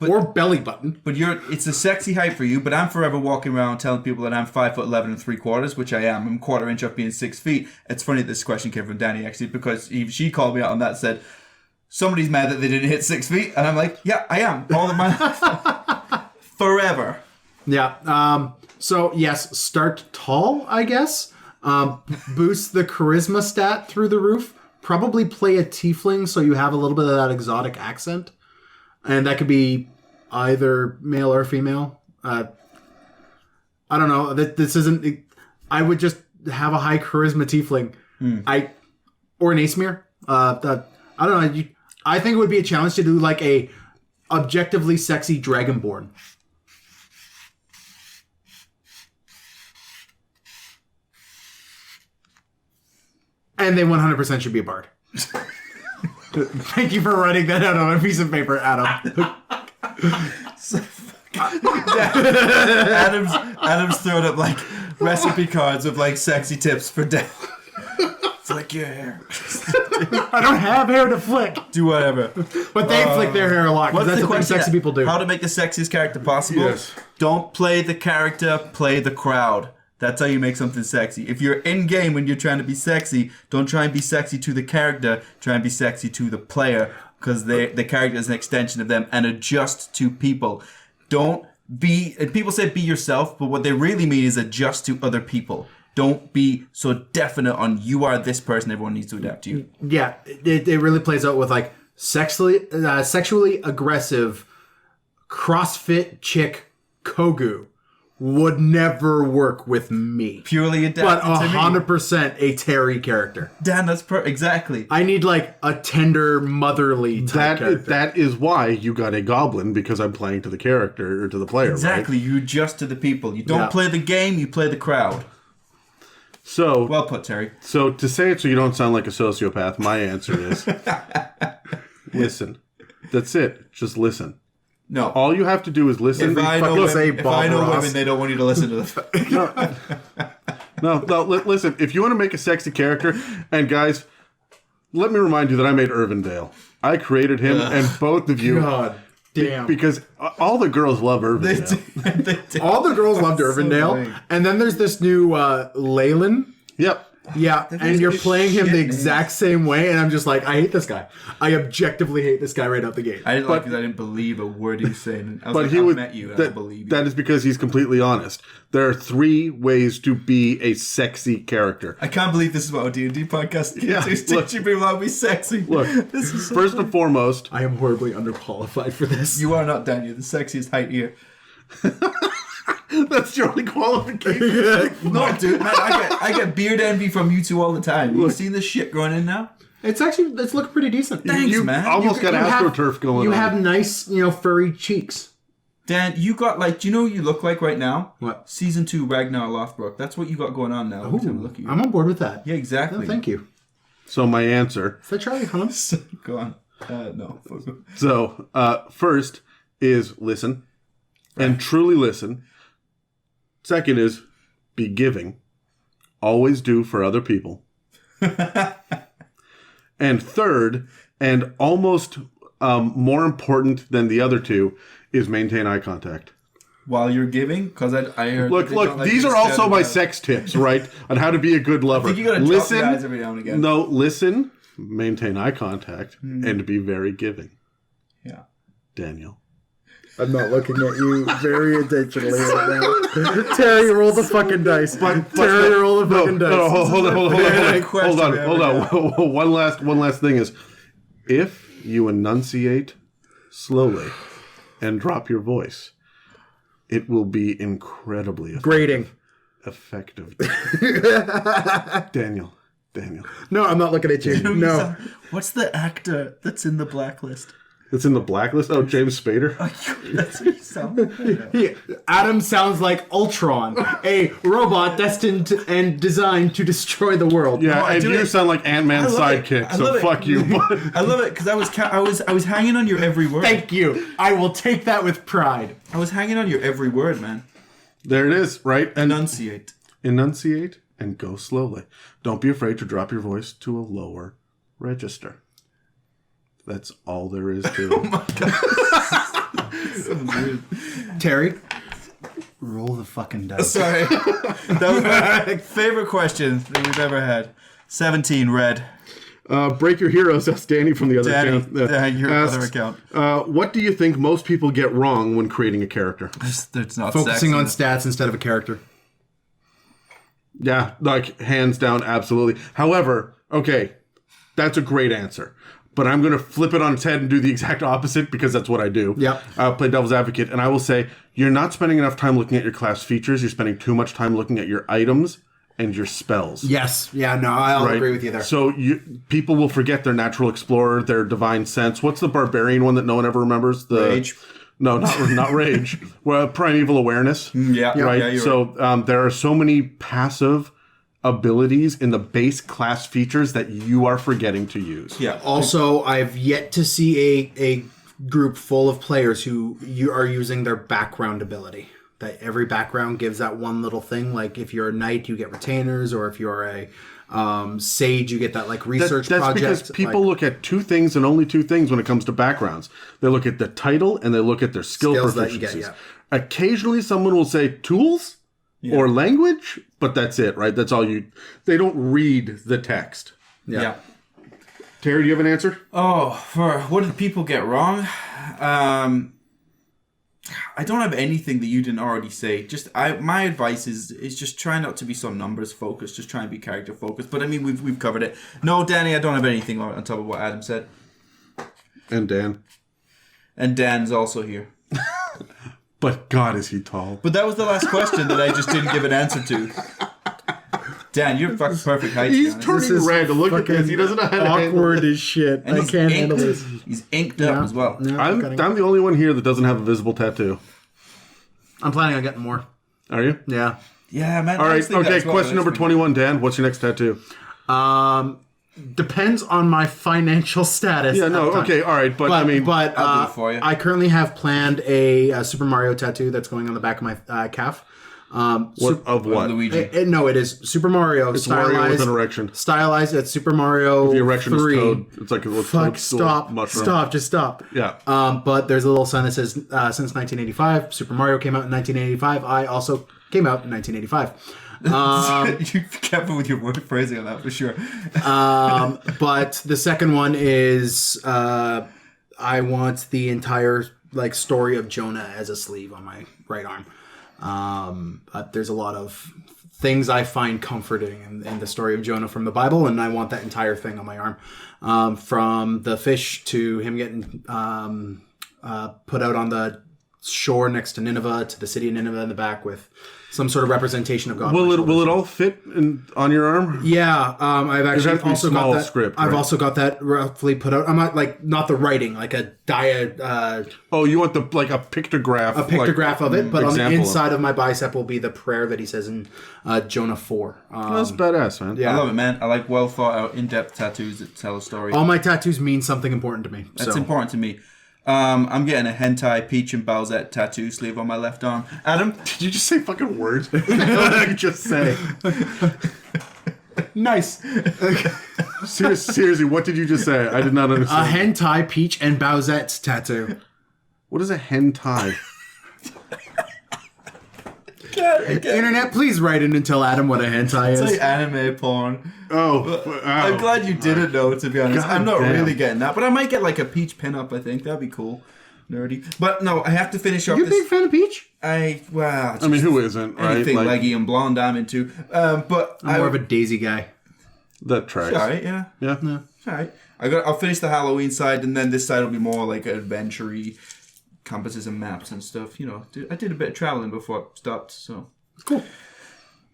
S2: Or belly button.
S3: But it's a sexy height for you, but I'm forever walking around telling people that I'm 5'11" and 3/4", which I am. I'm 1/4 inch off being 6 feet. It's funny that this question came from Danny, actually, because she called me out on that, said, somebody's mad that they didn't hit 6 feet. And I'm like, yeah, I am. All of my forever.
S2: Yeah. So, yes, start tall, I guess. Boost the charisma stat through the roof. Probably play a tiefling so you have a little bit of that exotic accent. And that could be either male or female. I don't know. This isn't. I would just have a high charisma tiefling. Or an Aesmere. I don't know. I think it would be a challenge to do like a objectively sexy dragonborn. And they 100% should be a bard. Thank you for writing that out on a piece of paper, Adam.
S3: Adam's throwing up like recipe cards of like sexy tips for death. Flick your hair.
S2: I don't have hair to flick.
S3: Do whatever.
S2: But they flick their hair a lot.
S3: What's
S2: That's
S3: the
S2: the thing
S3: question?
S2: sexy people do.
S3: How to make the sexiest character possible?
S1: Yes.
S3: Don't play the character, play the crowd. That's how you make something sexy. If you're in game when you're trying to be sexy, don't try and be sexy to the character. Try and be sexy to the player, because the character is an extension of them, and adjust to people. Don't be. And people say be yourself, but what they really mean is adjust to other people. Don't be so definite on you are this person. Everyone needs to adapt to you.
S2: Yeah, it really plays out with like sexually aggressive CrossFit chick Kogu would never work with me.
S3: Purely
S2: But
S3: adapted to me.
S2: 100% a Terry character.
S3: Dan, that's exactly.
S2: I need like a tender, motherly type character.
S1: That is why you got a goblin, because I'm playing to the character or to the player.
S3: Exactly.
S1: Right?
S3: You adjust to the people. You don't play the game, you play the crowd.
S1: So
S3: Well put, Terry.
S1: So to say it so you don't sound like a sociopath, my answer is listen. That's it. Just listen.
S3: No.
S1: All you have to do is listen.
S3: If I know women, they don't want you to listen to them.
S1: No, listen. If you want to make a sexy character, and guys, let me remind you that I made Irvindale. I created him, and both of you.
S2: God damn.
S1: Because all the girls love Irvindale.
S3: They do.
S2: All the girls loved Irvindale.
S3: lame.
S2: And then there's this new Leyland.
S1: Yep.
S2: Yeah, and you're
S3: a
S2: playing him
S3: shit
S2: the
S3: name.
S2: exact same way, and I'm just like, I hate this guy. I objectively hate this guy right out the gate.
S3: I didn't like because I didn't believe a word he was saying. I was
S1: But
S3: like,
S1: he
S3: I've
S1: would.
S3: met you and I believe you.
S1: That is because he's completely honest. There are 3 ways to be a sexy character.
S3: I can't believe this is what a D&D podcast
S1: Yeah,
S3: is.
S1: look.
S3: Teaching people how to be sexy.
S1: Look,
S3: This is so
S1: first and foremost,
S2: I am horribly underqualified for this.
S3: You are not Daniel, the sexiest height here.
S1: that's your only qualification.
S3: No, dude, man, I get beard envy from you two all the time. You seen this shit growing in now?
S2: It's looking pretty decent.
S3: Thanks,
S1: You
S3: man.
S1: almost got AstroTurf going
S2: You
S1: on.
S2: have nice, furry cheeks.
S3: Dan, you got like, do you know what you look like right now?
S2: What?
S3: Season 2 Ragnar Lothbrok. That's what you got going on now. Every time I look at you.
S2: I'm on board with that.
S3: Yeah, exactly.
S2: No, thank you.
S1: So my answer.
S2: Is that Charlie Hunnam?
S3: Go on. No.
S1: So first is listen, and truly listen. Second is be giving. Always do for other people. And third, and almost more important than the other 2, is maintain eye contact.
S3: while you're giving? Because I heard.
S1: Look, these are also my sex tips, right? On how to be a good lover.
S3: I think you gotta drop the eyes every now and again.
S1: No, listen, maintain eye contact, and be very giving.
S3: Yeah.
S1: Daniel.
S2: I'm not looking at you very intentionally right now. Terry, roll the fucking dice. Terry, roll the fucking dice.
S1: No, hold on. One last thing is, if you enunciate slowly and drop your voice, it will be incredibly
S2: Grading.
S1: effective. Daniel.
S2: No, I'm not looking at you. No.
S3: What's the actor that's in the blacklist?
S1: It's in the blacklist? Oh, James Spader?
S3: That's what you sound like.
S2: Adam sounds like Ultron, a robot destined and designed to destroy the world.
S1: Yeah, and you sound like Ant-Man's sidekick, so fuck you.
S3: I love it because I was hanging on your every word.
S2: Thank you. I will take that with pride.
S3: I was hanging on your every word, man.
S1: There it is, right?
S3: Enunciate
S1: And go slowly. Don't be afraid to drop your voice to a lower register. That's all there is to it.
S3: Oh my god.
S2: Terry, roll the fucking dice.
S3: Sorry. That was my favorite question that we've ever had. 17, red.
S1: Break Your Heroes, that's Danny from the other account.
S3: Your other account.
S1: What do you think most people get wrong when creating a character?
S3: It's not
S2: Focusing on stats instead of a character.
S1: Yeah, like hands down, absolutely. However, okay, that's a great answer. But I'm going to flip it on its head and do the exact opposite because that's what I do.
S2: Yep.
S1: I'll play devil's advocate, and I will say, you're not spending enough time looking at your class features. You're spending too much time looking at your items and your spells.
S2: Yes. Yeah, no, I'll agree with you there.
S1: So people will forget their natural explorer, their divine sense. What's the barbarian one that no one ever remembers?
S3: Rage.
S1: No, not rage. Well, primeval awareness.
S3: Yeah.
S1: Right?
S3: Yeah,
S1: so there are so many passive abilities in the base class features that you are forgetting to use.
S3: Yeah.
S2: Also, I've yet to see a group full of players who you are using their background ability. That every background gives that one little thing. Like if you're a knight, you get retainers, or if you're a sage, you get that like research
S1: that's
S2: project.
S1: Because people look at two things and only two things when it comes to backgrounds. They look at the title and they look at their skills proficiencies.
S2: That you get, yeah.
S1: Occasionally, someone will say tools. Yeah. Or language, but that's it, right? That's all they don't read the text.
S3: Yeah.
S1: Terry, do you have an answer?
S3: Oh, for what did people get wrong? I don't have anything that you didn't already say. My advice is just try not to be so numbers focused. Just try and be character focused. But I mean, we've covered it. No, Danny, I don't have anything on top of what Adam said.
S1: And Dan.
S3: And Dan's also here.
S1: But God, is he tall.
S3: But that was the last question that I just didn't give an answer to. Dan, you're fucking perfect height.
S1: He's turning red. Look at this. He doesn't know how to
S2: awkward as shit.
S3: And
S2: I can't handle this.
S3: He's inked up as well.
S2: No,
S1: I'm the only one here that doesn't have a visible tattoo.
S2: I'm planning on getting more.
S1: Are you?
S2: Yeah.
S3: Yeah, man.
S1: All right. Okay. Question number 21, Dan. What's your next tattoo?
S2: Depends on my financial status.
S1: Yeah. No. Okay. All right. But I mean,
S3: I'll do it for you.
S2: I currently have planned a Super Mario tattoo that's going on the back of my calf.
S1: What?
S3: Luigi.
S2: It is Super Mario.
S1: It's
S2: stylized,
S1: Mario with an erection.
S2: Stylized at Super Mario
S1: the erection
S2: 3.
S1: is Toad. It's like a little
S2: Fuck,
S1: stop.
S2: Just stop.
S1: Yeah.
S2: But there's a little sign that says, since 1985, Super Mario came out in 1985. I also came out in 1985.
S3: You're careful with your word phrasing on that for sure.
S2: But the second one is I want the entire like story of Jonah as a sleeve on my right arm. But there's a lot of things I find comforting in the story of Jonah from the Bible, and I want that entire thing on my arm, from the fish to him getting put out on the shore next to Nineveh, to the city of Nineveh in the back with some sort of representation of God.
S1: Will it all fit on your arm?
S2: Yeah, I've actually also got that
S1: script. Right?
S2: I've also got that roughly put out. I'm not the writing, like a diet.
S1: You want a pictograph?
S2: A pictograph of it, but on the inside of my bicep will be the prayer that he says in Jonah 4.
S1: That's badass, man.
S3: Yeah, I love it, man. I like well thought out, in-depth tattoos that tell a story.
S2: All my tattoos mean something important to me.
S3: That's important to me. I'm getting a hentai Peach and Bowsette tattoo sleeve on my left arm. Adam?
S1: Did you just say fucking words? What did I just say?
S2: Nice.
S1: Seriously, what did you just say? I did not understand.
S2: A hentai Peach and Bowsette tattoo.
S1: What is a hentai?
S2: Internet, please write in and tell Adam what a hentai
S3: It's
S2: is.
S3: like anime porn.
S1: Oh,
S3: I'm glad you didn't know, to be honest.
S1: God
S3: I'm not
S1: damn.
S3: really getting that, but I might get like a peach pinup, I think. That'd be cool. Nerdy. But no, I have to finish off
S2: You a
S3: this.
S2: big fan of Peach?
S3: I
S1: mean, who isn't, right?
S3: anything
S1: Like,
S3: leggy and blonde I'm into. But
S2: I'm more of a Daisy guy.
S1: that tracks.
S3: Alright, yeah.
S1: Yeah.
S3: Alright. I'll finish the Halloween side, and then this side will be more like adventure-y compasses and maps and stuff. You know, I did a bit of traveling before I stopped, so.
S2: Cool.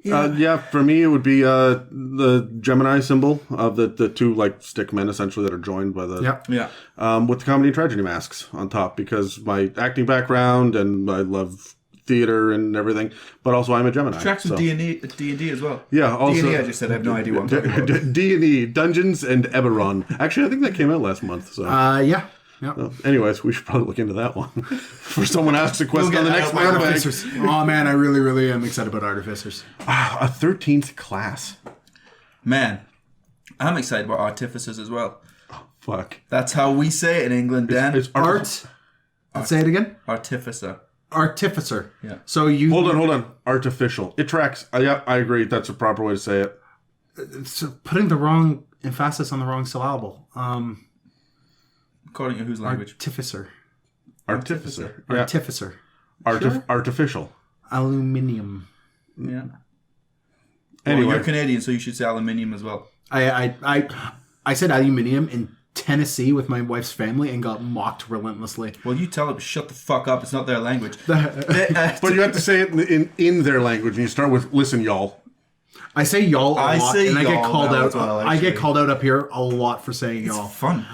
S1: Yeah, for me, it would be the Gemini symbol of the two like stick men essentially that are joined by the
S2: Yep.
S3: Yeah.
S1: with the comedy and tragedy masks on top because my acting background and I love theater and everything, but also I'm a Gemini.
S3: Tracks with
S1: so.
S3: D&D as well.
S1: Yeah, also
S3: D&D, I just said I have no idea what I'm talking about.
S1: D&D, Dungeons and Eberron. Actually, I think that came out last month. So,
S2: Yeah. Yep.
S1: anyways, we should probably look into that one. For someone asks a question on the next mailbag.
S2: Artificers. Oh man, I really, really am excited about Artificers.
S1: A 13th class.
S3: Man, I'm excited about artificers as well.
S1: Fuck.
S3: That's how we say it in England, Dan.
S1: It's
S2: Art. Let's say it again.
S3: Artificer.
S2: Artificer.
S3: Yeah.
S2: So you
S1: Hold on. Artificial. It tracks. Yeah, I agree. That's a proper way to say it.
S2: It's putting the wrong emphasis on the wrong syllable.
S3: According to whose language?
S2: Artificer.
S1: Artificer. Yeah.
S2: Artificer.
S1: Artificial.
S2: Aluminium.
S3: Yeah.
S1: Anyway.
S3: Well, you're Canadian, so you should say aluminium as well.
S2: I said aluminium in Tennessee with my wife's family and got mocked relentlessly.
S3: Well, you tell them, shut the fuck up. It's not their language.
S1: But you have to say it in their language, and you start with "Listen, y'all."
S2: I say y'all a lot,
S3: say
S2: and I get
S3: y'all
S2: called
S3: now
S2: out.
S3: as well,
S2: I get
S3: actually.
S2: called out up here a lot for saying y'all.
S3: Fun.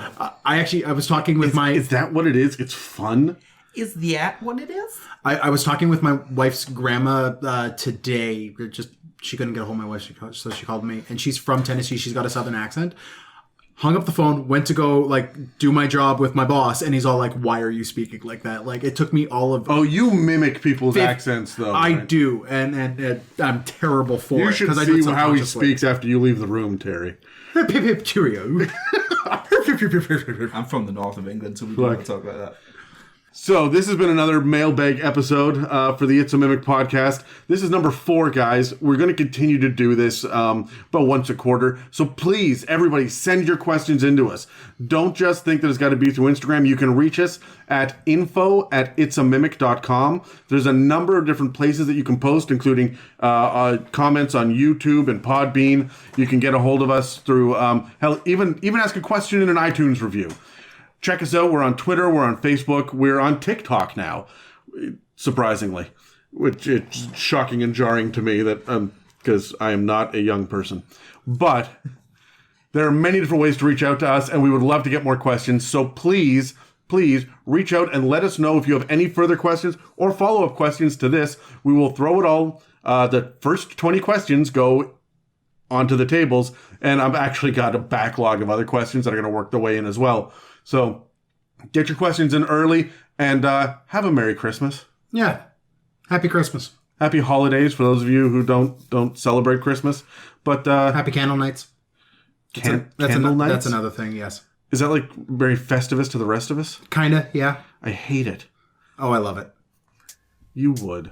S2: I was talking with my.
S1: Is that what it is? It's fun.
S3: Is that what it is?
S2: I was talking with my wife's grandma today. She couldn't get a hold of my wife, so she called me. And she's from Tennessee. She's got a southern accent. Hung up the phone, went to go do my job with my boss, and he's all like, "Why are you speaking like that?" Like it took me all of.
S1: Oh, you mimic people's accents, though.
S2: I
S1: right?
S2: do, and I'm terrible for
S1: You
S2: it.
S1: should
S2: I do it
S1: see how he
S2: subconsciously.
S1: speaks after you leave the room, Terry.
S2: Pip, pip, cheerio.
S3: I'm from the north of England, so we don't want to talk about that.
S1: So this has been another mailbag episode for the It's a Mimic podcast. This is number 4, guys. We're going to continue to do this about once a quarter. So please, everybody, send your questions into us. Don't just think that it's got to be through Instagram. You can reach us at info@itsamimic.com. There's a number of different places that you can post, including comments on YouTube and Podbean. You can get a hold of us through, hell, even ask a question in an iTunes review. Check us out. We're on Twitter. We're on Facebook. We're on TikTok now, surprisingly, which is shocking and jarring to me that because I am not a young person. But there are many different ways to reach out to us, and we would love to get more questions. So please reach out and let us know if you have any further questions or follow-up questions to this. We will throw it all. The first 20 questions go onto the tables, and I've actually got a backlog of other questions that are going to work their way in as well. So get your questions in early and have a Merry Christmas.
S2: Yeah. Happy Christmas.
S1: Happy holidays for those of you who don't celebrate Christmas. But
S2: Happy candle nights.
S1: candle nights?
S2: That's another thing, yes.
S1: Is that like very Festivus to the rest of us?
S2: Kinda, yeah.
S1: I hate it.
S2: Oh, I love it.
S1: You would.